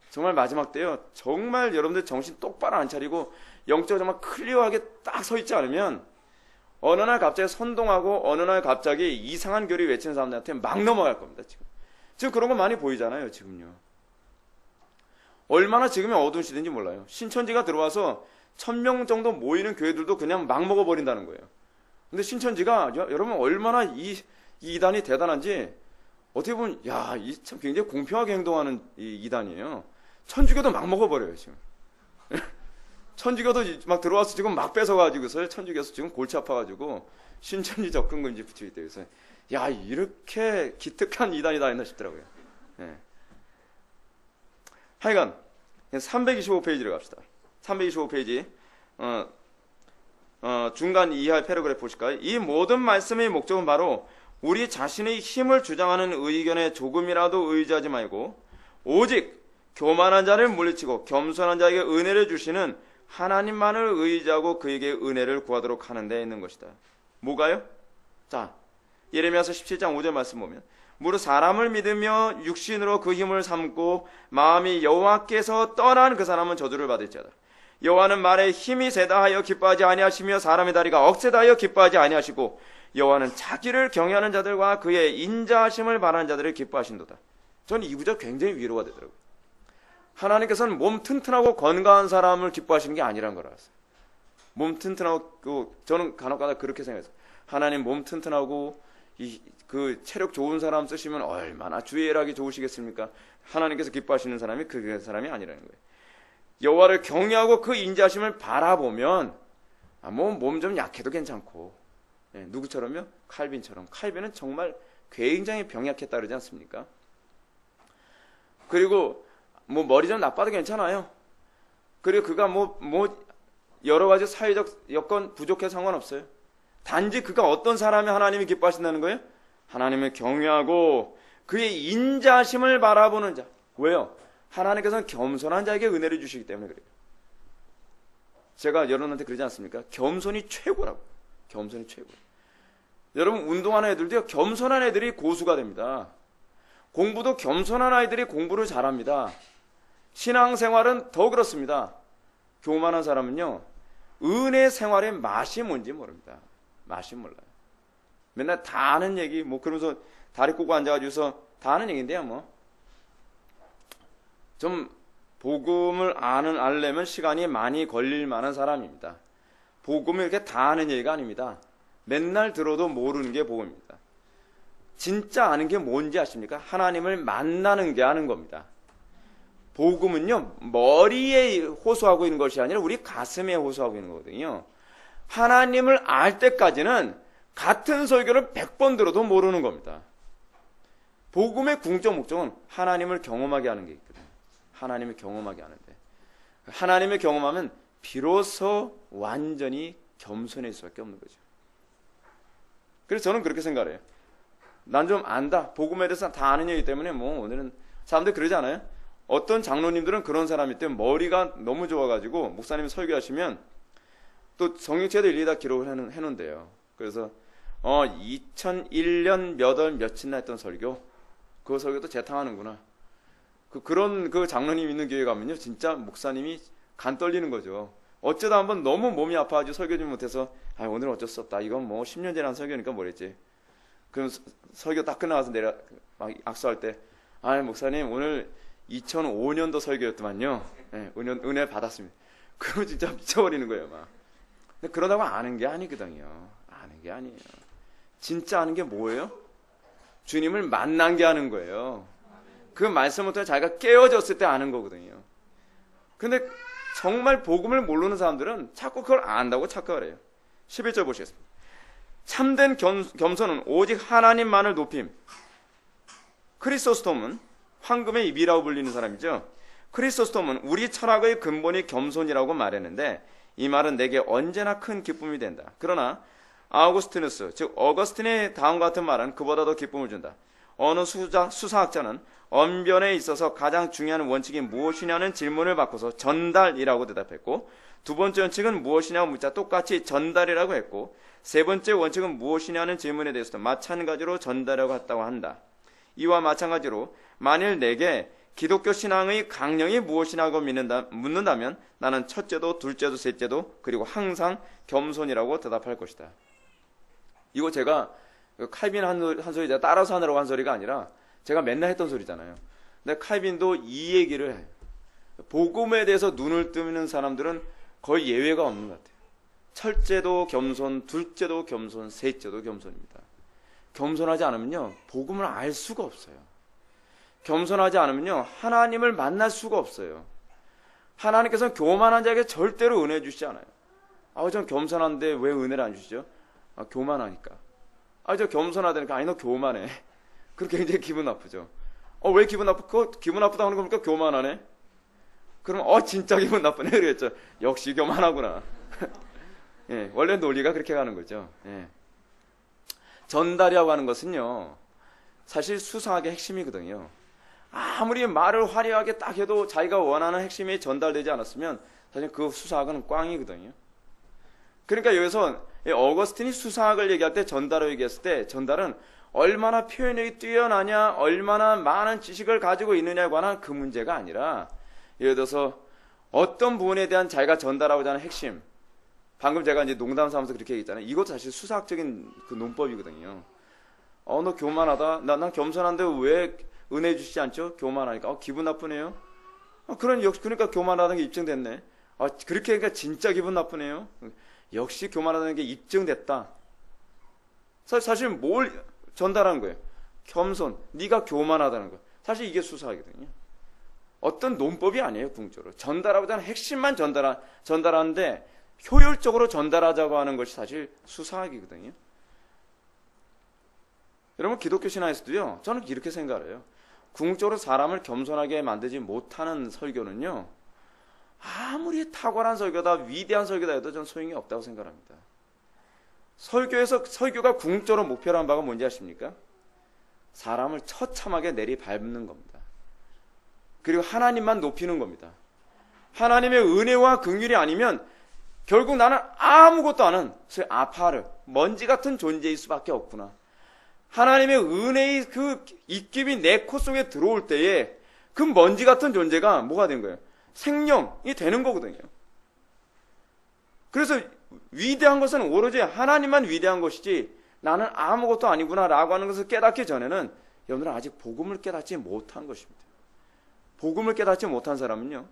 정말 마지막 때요, 정말 여러분들 정신 똑바로 안 차리고 영적으로 정말 클리어하게 딱 서 있지 않으면 어느 날 갑자기 선동하고 어느 날 갑자기 이상한 교리 외치는 사람들한테 막 넘어갈 겁니다. 지금 그런 거 많이 보이잖아요. 지금요. 얼마나 지금이 어두운 시대인지 몰라요. 신천지가 들어와서 1000명 정도 모이는 교회들도 그냥 막 먹어버린다는 거예요. 근데 신천지가 여러분 얼마나 이 이단이 대단한지 어떻게 보면 이 참 굉장히 공평하게 행동하는 이 이단이에요. 천주교도 막 먹어버려요 지금. 천주교도 막 들어와서 지금 막 뺏어가지고서 천주교에서 지금 골치 아파가지고 신천지 접근금지 붙이기 때문에 야, 이렇게 기특한 이단이 다 있나 싶더라고요. 예. 하여간 325페이지로 갑시다. 325페이지 중간 이하 패러그래프 보실까요? 이 모든 말씀의 목적은 바로 우리 자신의 힘을 주장하는 의견에 조금이라도 의지하지 말고 오직 교만한 자를 물리치고 겸손한 자에게 은혜를 주시는 하나님만을 의지하고 그에게 은혜를 구하도록 하는 데 있는 것이다. 뭐가요? 자, 예레미야서 17장 5절 말씀 보면 무릇 사람을 믿으며 육신으로 그 힘을 삼고 마음이 여호와께서 떠난 그 사람은 저주를 받을지어다. 여호와는 말에 힘이 세다 하여 기뻐하지 아니하시며 사람의 다리가 억세다 하여 기뻐하지 아니하시고 여호와는 자기를 경외하는 자들과 그의 인자하심을 바라는 자들을 기뻐하신도다. 저는 이 구절 굉장히 위로가 되더라고요. 하나님께서는 몸 튼튼하고 건강한 사람을 기뻐하시는 게 아니란 걸 알았어요. 몸 튼튼하고, 저는 간혹가다 그렇게 생각했어요. 하나님 몸 튼튼하고 그 체력 좋은 사람 쓰시면 얼마나 주의엘하기 좋으시겠습니까? 하나님께서 기뻐하시는 사람이 그 사람이 아니라는 거예요. 여호와를 경외하고 그 인자하심을 바라보면 몸 좀 약해도 괜찮고, 예, 누구처럼요? 칼빈처럼. 칼빈은 정말 굉장히 병약했다 그러지 않습니까? 그리고 머리 좀 나빠도 괜찮아요. 그리고 그가 여러 가지 사회적 여건 부족해서 상관없어요. 단지 그가 어떤 사람이 하나님이 기뻐하신다는 거예요? 하나님을 경외하고 그의 인자심을 바라보는 자. 왜요? 하나님께서는 겸손한 자에게 은혜를 주시기 때문에 그래요. 제가 여러분한테 그러지 않습니까? 겸손이 최고라고. 겸손이 최고. 여러분 운동하는 애들도요, 겸손한 애들이 고수가 됩니다. 공부도 겸손한 아이들이 공부를 잘합니다. 신앙생활은 더 그렇습니다. 교만한 사람은요, 은혜 생활의 맛이 뭔지 모릅니다. 맛이 몰라요. 맨날 다 아는 얘기, 그러면서 다리 꼬고 앉아가지고서 다 아는 얘기인데요, 좀 복음을 알려면 시간이 많이 걸릴 만한 사람입니다. 복음을 이렇게 다 아는 얘기가 아닙니다. 맨날 들어도 모르는 게 복음입니다. 진짜 아는 게 뭔지 아십니까? 하나님을 만나는 게 아는 겁니다. 복음은요, 머리에 호소하고 있는 것이 아니라 우리 가슴에 호소하고 있는 거거든요. 하나님을 알 때까지는 같은 설교를 100번 들어도 모르는 겁니다. 복음의 궁적 목적은 하나님을 경험하게 하는 게 있거든요. 하나님을 경험하게 하는데, 하나님을 경험하면 비로소 완전히 겸손해질 수밖에 없는 거죠. 그래서 저는 그렇게 생각해요. 난 좀 안다. 복음에 대해서 다 아는 얘기 때문에 오늘은 사람들 그러지 않아요? 어떤 장로님들은 그런 사람이 때문에 머리가 너무 좋아가지고 목사님이 설교하시면 또 성경책에도 일일이 다 기록을 해놓은대요. 그래서 2001년 몇 월 며칠 날 했던 설교, 그 설교도 재탕하는구나. 그런 장로님 있는 교회 가면요, 진짜 목사님이 간 떨리는 거죠. 어쩌다 한번 너무 몸이 아파가지고 설교 좀 못해서 오늘 어쩔 수 없다. 이건 10년 전에 한 설교니까 뭐랬지. 그럼 설교 딱 끝나가서 막 악수할 때, 목사님 오늘 2005년도 설교였더만요. 네, 은혜 받았습니다. 그러면 진짜 미쳐버리는 거예요, 막. 근데 그러다고 아는 게 아니거든요. 아는 게 아니에요. 진짜 아는 게 뭐예요? 주님을 만난 게 아는 거예요. 그 말씀을 통해 자기가 깨어졌을 때 아는 거거든요. 근데 정말 복음을 모르는 사람들은 자꾸 그걸 안다고 착각을 해요. 11절 보시겠습니다. 참된 겸손은 오직 하나님만을 높임. 크리소스톰은 황금의 입이라고 불리는 사람이죠. 크리소스톰은 우리 철학의 근본이 겸손이라고 말했는데 이 말은 내게 언제나 큰 기쁨이 된다. 그러나 아우구스티누스, 즉 어거스틴의 다음과 같은 말은 그보다 더 기쁨을 준다. 어느 수사학자는 언변에 있어서 가장 중요한 원칙이 무엇이냐는 질문을 받고서 전달이라고 대답했고, 두 번째 원칙은 무엇이냐고 묻자 똑같이 전달이라고 했고, 세 번째 원칙은 무엇이냐는 질문에 대해서도 마찬가지로 전달이라고 했다고 한다. 이와 마찬가지로 만일 내게 기독교 신앙의 강령이 무엇이냐고 묻는다면 나는 첫째도 둘째도 셋째도 그리고 항상 겸손이라고 대답할 것이다. 이거 제가 칼빈 한 소리 제가 따라서 하느라고 한 소리가 아니라 제가 맨날 했던 소리잖아요. 근데 칼빈도 이 얘기를 해요. 복음에 대해서 눈을 뜨는 사람들은 거의 예외가 없는 것 같아요. 첫째도 겸손, 둘째도 겸손, 셋째도 겸손입니다. 겸손하지 않으면요, 복음을 알 수가 없어요. 겸손하지 않으면요, 하나님을 만날 수가 없어요. 하나님께서는 교만한 자에게 절대로 은혜 주시지 않아요. 전 겸손한데 왜 은혜를 안 주시죠? 교만하니까. 저 겸손하다니까. 아니, 너 교만해. 그렇게 굉장히 기분 나쁘죠. 왜 기분 나쁘고? 기분 나쁘다 하는 겁니까? 교만하네? 그럼, 진짜 기분 나쁘네. 그랬죠. 역시 교만하구나. 예, 원래 논리가 그렇게 가는 거죠. 예. 전달이라고 하는 것은요, 사실 수사학의 핵심이거든요. 아무리 말을 화려하게 딱 해도 자기가 원하는 핵심이 전달되지 않았으면 사실 그 수사학은 꽝이거든요. 그러니까 여기서 어거스틴이 수사학을 얘기할 때 전달을 얘기했을 때 전달은 얼마나 표현력이 뛰어나냐, 얼마나 많은 지식을 가지고 있느냐에 관한 그 문제가 아니라, 예를 들어서 어떤 부분에 대한 자기가 전달하고자 하는 핵심, 방금 제가 이제 농담 삼아서 그렇게 얘기했잖아요. 이것도 사실 수사학적인 그 논법이거든요. 너 교만하다. 난 겸손한데 왜 은혜 주시지 않죠? 교만하니까. 기분 나쁘네요. 그러니까 교만하다는 게 입증됐네. 그렇게 하니까 진짜 기분 나쁘네요. 역시 교만하다는 게 입증됐다. 사실 뭘 전달하는 거예요? 겸손. 네가 교만하다는 거예요. 사실 이게 수사학이거든요. 어떤 논법이 아니에요, 궁적으로. 전달하고자 하는 핵심만 전달하는데 효율적으로 전달하자고 하는 것이 사실 수사학이거든요. 여러분, 기독교 신앙에서도요, 저는 이렇게 생각해요. 궁극적으로 사람을 겸손하게 만들지 못하는 설교는요, 아무리 탁월한 설교다, 위대한 설교다 해도 저는 소용이 없다고 생각합니다. 설교가 궁극적으로 목표로 한 바가 뭔지 아십니까? 사람을 처참하게 내리밟는 겁니다. 그리고 하나님만 높이는 겁니다. 하나님의 은혜와 긍휼이 아니면 결국 나는 아무것도 아닌 아파르, 먼지 같은 존재일 수밖에 없구나. 하나님의 은혜의 그 입김이 내 코 속에 들어올 때에 그 먼지 같은 존재가 뭐가 된 거예요? 생명이 되는 거거든요. 그래서 위대한 것은 오로지 하나님만 위대한 것이지 나는 아무것도 아니구나 라고 하는 것을 깨닫기 전에는 여러분들은 아직 복음을 깨닫지 못한 것입니다. 복음을 깨닫지 못한 사람은요,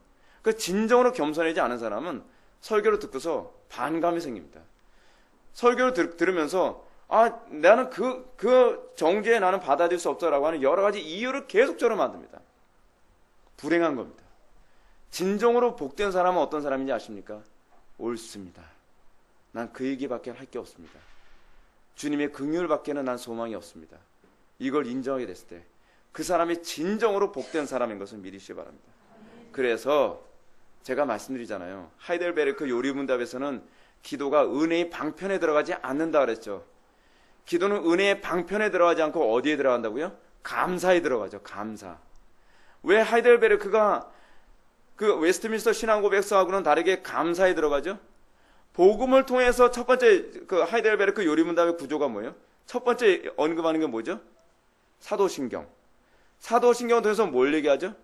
그 진정으로 겸손하지 않은 사람은 설교를 듣고서 반감이 생깁니다. 설교를 들으면서 나는 그 정죄에 나는 받아들일 수 없다라고 하는 여러 가지 이유를 계속적으로 만듭니다. 불행한 겁니다. 진정으로 복된 사람은 어떤 사람인지 아십니까? 옳습니다. 난 그 얘기밖에 할 게 없습니다. 주님의 긍휼밖에는 난 소망이 없습니다. 이걸 인정하게 됐을 때 그 사람이 진정으로 복된 사람인 것을 믿으시기 바랍니다. 그래서 제가 말씀드리잖아요. 하이델베르크 요리문답에서는 기도가 은혜의 방편에 들어가지 않는다 그랬죠. 기도는 은혜의 방편에 들어가지 않고 어디에 들어간다고요? 감사에 들어가죠. 감사. 왜 하이델베르크가 그 웨스트민스터 신앙고백서하고는 다르게 감사에 들어가죠? 복음을 통해서 첫 번째 그 하이델베르크 요리문답의 구조가 뭐예요? 첫 번째 언급하는 게 뭐죠? 사도신경. 사도신경을 통해서 뭘 얘기하죠?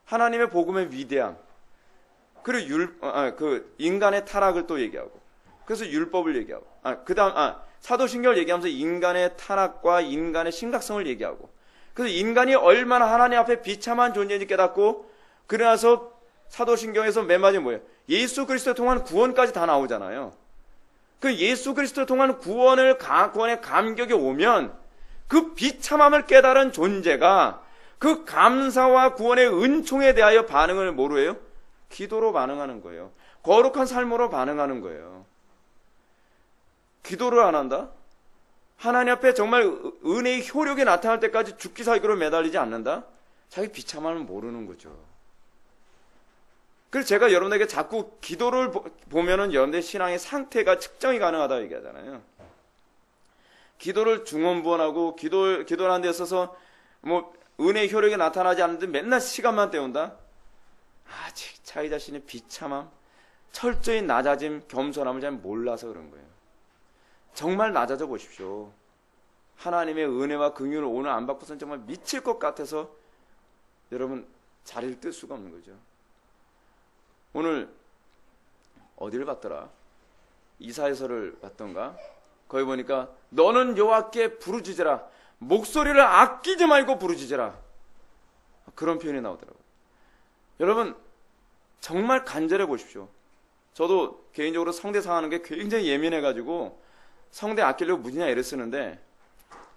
하나님의 복음의 위대함. 그리고 그 인간의 타락을 또 얘기하고. 그래서 율법을 얘기하고. 사도신경을 얘기하면서 인간의 타락과 인간의 심각성을 얘기하고. 그래서 인간이 얼마나 하나님 앞에 비참한 존재인지 깨닫고, 그러나서 사도신경에서 맨 마지막에 뭐예요? 예수 그리스도를 통한 구원까지 다 나오잖아요. 그 예수 그리스도를 통한 구원의 감격이 오면 그 비참함을 깨달은 존재가 그 감사와 구원의 은총에 대하여 반응을 뭐로 해요? 기도로 반응하는 거예요. 거룩한 삶으로 반응하는 거예요. 기도를 안 한다? 하나님 앞에 정말 은혜의 효력이 나타날 때까지 죽기 살기로 매달리지 않는다? 자기 비참함을 모르는 거죠. 그래서 제가 여러분에게 자꾸 기도를 보면은 여러분들의 신앙의 상태가 측정이 가능하다고 얘기하잖아요. 기도를 중언부언하고 기도를 하는 데 있어서 뭐 은혜의 효력이 나타나지 않는데 맨날 시간만 때운다? 아직 자기 자신의 비참함, 철저히 낮아짐, 겸손함을 잘 몰라서 그런 거예요. 정말 낮아져 보십시오. 하나님의 은혜와 긍휼을 오늘 안 받고서는 정말 미칠 것 같아서 여러분 자리를 뜰 수가 없는 거죠. 오늘 어디를 봤더라? 이사야서를 봤던가? 거기 보니까 너는 여호와께 부르짖으라. 목소리를 아끼지 말고 부르짖으라. 그런 표현이 나오더라고요. 여러분 정말 간절해 보십시오. 저도 개인적으로 성대 상하는 게 굉장히 예민해가지고 성대 아끼려고 무지나 애를 쓰는데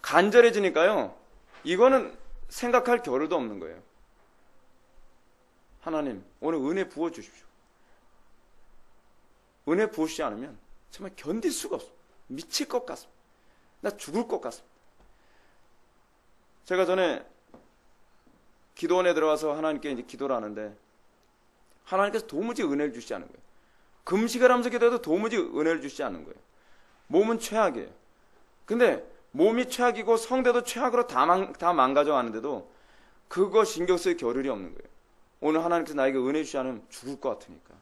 간절해지니까요. 이거는 생각할 겨를도 없는 거예요. 하나님 오늘 은혜 부어주십시오. 은혜 부으시지 않으면 정말 견딜 수가 없습니다. 미칠 것 같습니다. 나 죽을 것 같습니다. 제가 전에 기도원에 들어가서 하나님께 이제 기도를 하는데 하나님께서 도무지 은혜를 주시지 않는 거예요. 금식을 하면서 기도해도 도무지 은혜를 주시지 않는 거예요. 몸은 최악이에요. 근데 몸이 최악이고 성대도 최악으로 다 망가져 가는데도 그거 신경 쓸 겨를이 없는 거예요. 오늘 하나님께서 나에게 은혜 주시지 않으면 죽을 것 같으니까.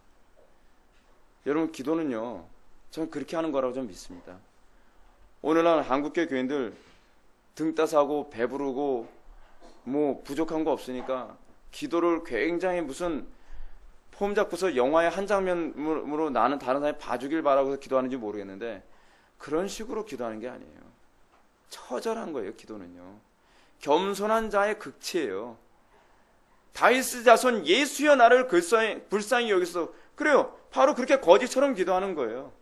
여러분, 기도는요, 저는 그렇게 하는 거라고 좀 믿습니다. 오늘날 한국교회 교인들 등 따사하고 배부르고 뭐 부족한 거 없으니까 기도를 굉장히 무슨 폼 잡고서 영화의 한 장면으로 나는 다른 사람이 봐주길 바라고 기도하는지 모르겠는데 그런 식으로 기도하는 게 아니에요. 처절한 거예요. 기도는요. 겸손한 자의 극치예요. 다윗의 자손 예수여 나를 불쌍히 여기서 그래요. 바로 그렇게 거지처럼 기도하는 거예요.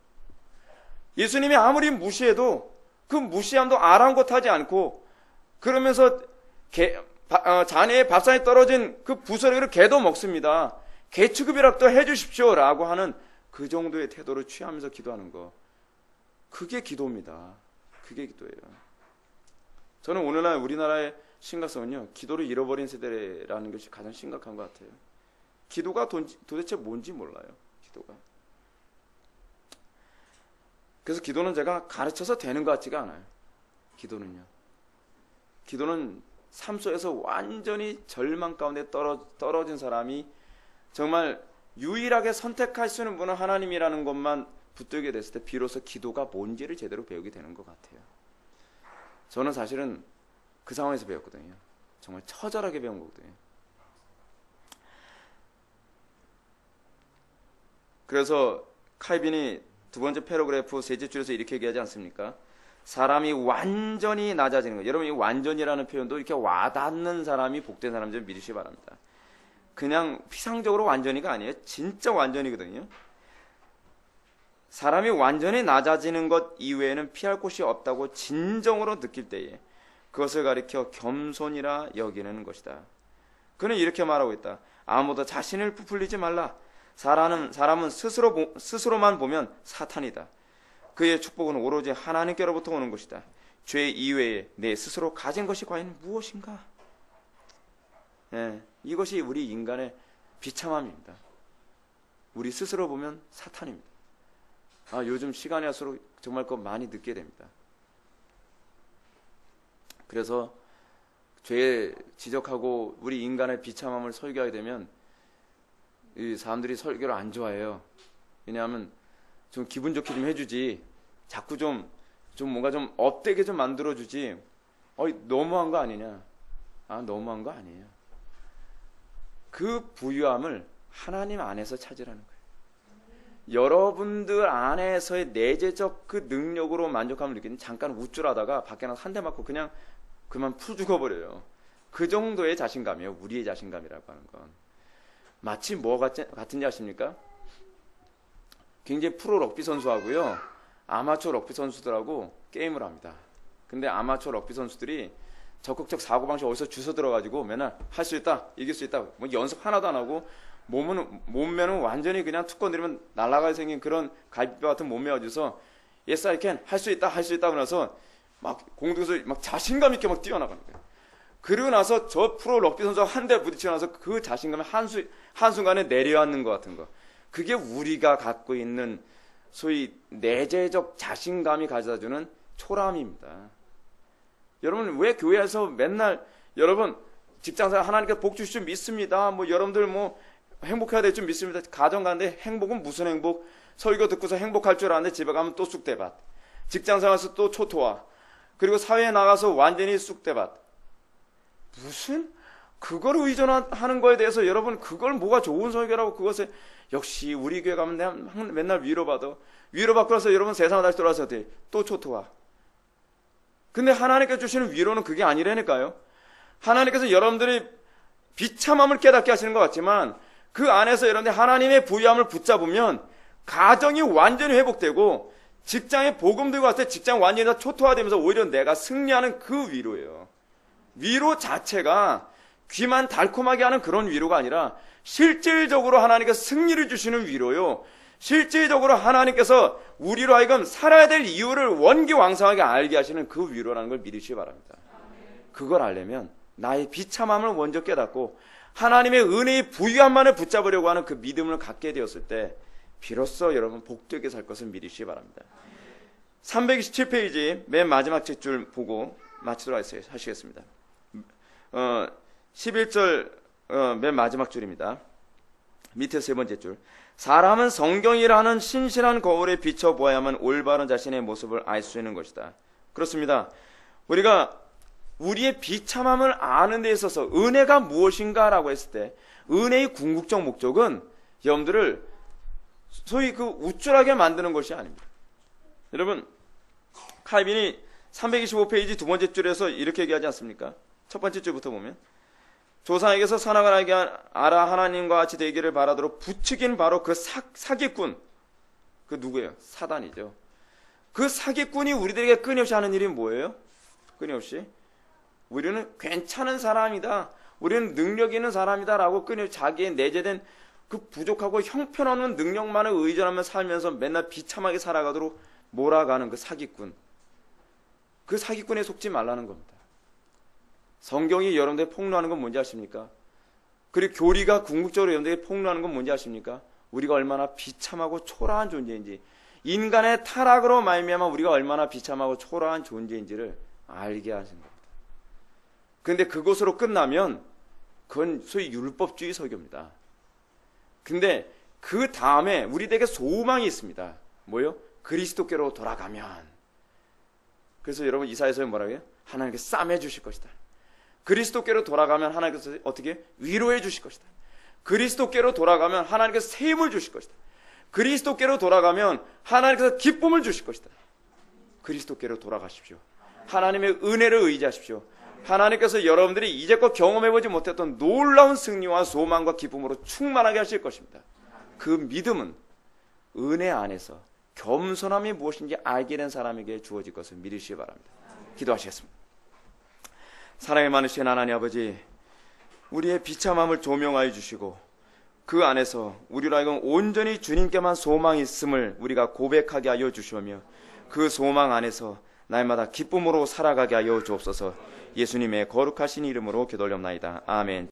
예수님이 아무리 무시해도 그 무시함도 아랑곳하지 않고 그러면서 자네의 밥상에 떨어진 그 부스러기를 개도 먹습니다. 개 취급이라도 해주십시오 라고 하는 그 정도의 태도를 취하면서 기도하는 거, 그게 기도입니다. 그게 기도예요. 저는 오늘날 우리나라의 심각성은요, 기도를 잃어버린 세대라는 것이 가장 심각한 것 같아요. 기도가 도대체 뭔지 몰라요. 기도가. 그래서 기도는 제가 가르쳐서 되는 것 같지가 않아요. 기도는요. 기도는 삶 속에서 완전히 절망 가운데 떨어진 사람이 정말 유일하게 선택할 수 있는 분은 하나님이라는 것만 붙들게 됐을 때 비로소 기도가 뭔지를 제대로 배우게 되는 것 같아요. 저는 사실은 그 상황에서 배웠거든요. 정말 처절하게 배운 거거든요. 그래서 칼빈이 두 번째 패러그래프 셋째 줄에서 이렇게 얘기하지 않습니까? 사람이 완전히 낮아지는 거예요. 여러분, 이 완전이라는 표현도 이렇게 와닿는 사람이 복된 사람 좀 믿으시기 바랍니다. 그냥 피상적으로 완전히가 아니에요. 진짜 완전이거든요. 사람이 완전히 낮아지는 것 이외에는 피할 곳이 없다고 진정으로 느낄 때에 그것을 가리켜 겸손이라 여기는 것이다. 그는 이렇게 말하고 있다. 아무도 자신을 부풀리지 말라. 사람은 스스로만 보면 사탄이다. 그의 축복은 오로지 하나님께로부터 오는 것이다. 죄 이외에 내 스스로 가진 것이 과연 무엇인가? 네, 이것이 우리 인간의 비참함입니다. 우리 스스로 보면 사탄입니다. 요즘 시간이 갈수록 정말 그거 많이 느끼게 됩니다. 그래서 죄 지적하고 우리 인간의 비참함을 설교하게 되면 이 사람들이 설교를 안 좋아해요. 왜냐하면 좀 기분 좋게 좀 해주지, 자꾸 좀 뭔가 좀 업되게 좀 만들어주지, 너무한 거 아니냐? 너무한 거 아니에요. 그 부유함을 하나님 안에서 찾으라는 거예요. 여러분들 안에서의 내재적 그 능력으로 만족감을 느끼는, 잠깐 우쭐하다가 밖에 나서 한 대 맞고 그만 푸 죽어버려요. 그 정도의 자신감이에요. 우리의 자신감이라고 하는 건. 마치 뭐 같은지 아십니까? 굉장히 프로 럭비 선수하고요, 아마추어 럭비 선수들하고 게임을 합니다. 근데 아마추어 럭비 선수들이 적극적 사고방식 어디서 주워 들어가지고 맨날 할 수 있다, 이길 수 있다, 뭐 연습 하나도 안 하고 몸매는 완전히 그냥 툭 건드리면 날아갈 생긴 그런 갈비뼈 같은 몸매 가지고서 Yes, I can, 할 수 있다 그러면서 막 공중에서 막 자신감 있게 막 뛰어나가는 거예요. 그리고 나서 저 프로 럭비 선수가 한 대 부딪히고 나서 그 자신감이 한순간에 내려앉는 것 같은 거. 그게 우리가 갖고 있는 소위 내재적 자신감이 가져다주는 초라함입니다. 여러분, 왜 교회에서 맨날 여러분 직장생활 하나님께 복 주실 줄 믿습니다. 뭐 여러분들 뭐 행복해야 될 줄 믿습니다. 가정 가는데 행복은 무슨 행복? 설교 듣고서 행복할 줄 아는데 집에 가면 또 쑥대밭. 직장생활에서 또 초토화. 그리고 사회에 나가서 완전히 쑥대밭. 무슨 그걸 의존하는 거에 대해서 여러분, 그걸 뭐가 좋은 설교라고, 그것에 역시 우리 교회 가면 내가 맨날 위로받고 나서 여러분 세상을 다시 돌아서 또 초토화. 근데 하나님께 주시는 위로는 그게 아니라니까요. 하나님께서 여러분들이 비참함을 깨닫게 하시는 것 같지만 그 안에서 여러분들이 하나님의 부유함을 붙잡으면 가정이 완전히 회복되고 직장에 복음 들고 왔을 때 직장 완전히 다 초토화되면서 오히려 내가 승리하는 그 위로예요. 위로 자체가 귀만 달콤하게 하는 그런 위로가 아니라 실질적으로 하나님께서 승리를 주시는 위로요. 실질적으로 하나님께서 우리로 하여금 살아야 될 이유를 원기왕성하게 알게 하시는 그 위로라는 걸 믿으시기 바랍니다. 그걸 알려면 나의 비참함을 먼저 깨닫고 하나님의 은혜의 부유함만을 붙잡으려고 하는 그 믿음을 갖게 되었을 때 비로소 여러분 복되게 살 것을 믿으시기 바랍니다. 327페이지 맨 마지막 줄 보고 마치도록 하시겠습니다. 11절 맨 마지막 줄입니다. 밑에 세 번째 줄. 사람은 성경이라는 신실한 거울에 비춰 보아야만 올바른 자신의 모습을 알 수 있는 것이다. 그렇습니다. 우리가 우리의 비참함을 아는 데 있어서 은혜가 무엇인가라고 했을 때 은혜의 궁극적 목적은 여러분들을 소위 그 우쭐하게 만드는 것이 아닙니다. 여러분, 칼빈이 325페이지 두 번째 줄에서 이렇게 얘기하지 않습니까? 첫 번째 줄부터 보면 조상에게서 선악을 알게 알아 하나님과 같이 되기를 바라도록 부추긴 바로 그 사기꾼, 그 누구예요? 사단이죠. 그 사기꾼이 우리들에게 끊임없이 하는 일이 뭐예요? 끊임없이 우리는 괜찮은 사람이다, 우리는 능력 있는 사람이다 라고 끊임없이 자기의 내재된 그 부족하고 형편없는 능력만을 의존하며 살면서 맨날 비참하게 살아가도록 몰아가는 그 사기꾼, 그 사기꾼에 속지 말라는 겁니다. 성경이 여러분들에게 폭로하는 건 뭔지 아십니까? 그리고 교리가 궁극적으로 여러분들에게 폭로하는 건 뭔지 아십니까? 우리가 얼마나 비참하고 초라한 존재인지, 인간의 타락으로 말미암아 우리가 얼마나 비참하고 초라한 존재인지를 알게 하신 겁니다. 그런데 그것으로 끝나면 그건 소위 율법주의 설교입니다. 근데 그 다음에 우리에게 소망이 있습니다. 뭐요? 그리스도께로 돌아가면. 그래서 여러분 이사야서에 뭐라고 해요? 하나님께서 싸매 주실 것이다. 그리스도께로 돌아가면 하나님께서 어떻게? 위로해 주실 것이다. 그리스도께로 돌아가면 하나님께서 새 힘을 주실 것이다. 그리스도께로 돌아가면 하나님께서 기쁨을 주실 것이다. 그리스도께로 돌아가십시오. 하나님의 은혜를 의지하십시오. 하나님께서 여러분들이 이제껏 경험해보지 못했던 놀라운 승리와 소망과 기쁨으로 충만하게 하실 것입니다. 그 믿음은 은혜 안에서 겸손함이 무엇인지 알게 된 사람에게 주어질 것을 믿으시기 바랍니다. 기도하시겠습니다. 사랑이 많으신 하나님 아버지, 우리의 비참함을 조명하여 주시고 그 안에서 우리로 하여금 온전히 주님께만 소망이 있음을 우리가 고백하게 하여 주시며 그 소망 안에서 날마다 기쁨으로 살아가게 하여 주옵소서. 예수님의 거룩하신 이름으로 기도올옵나이다. 아멘.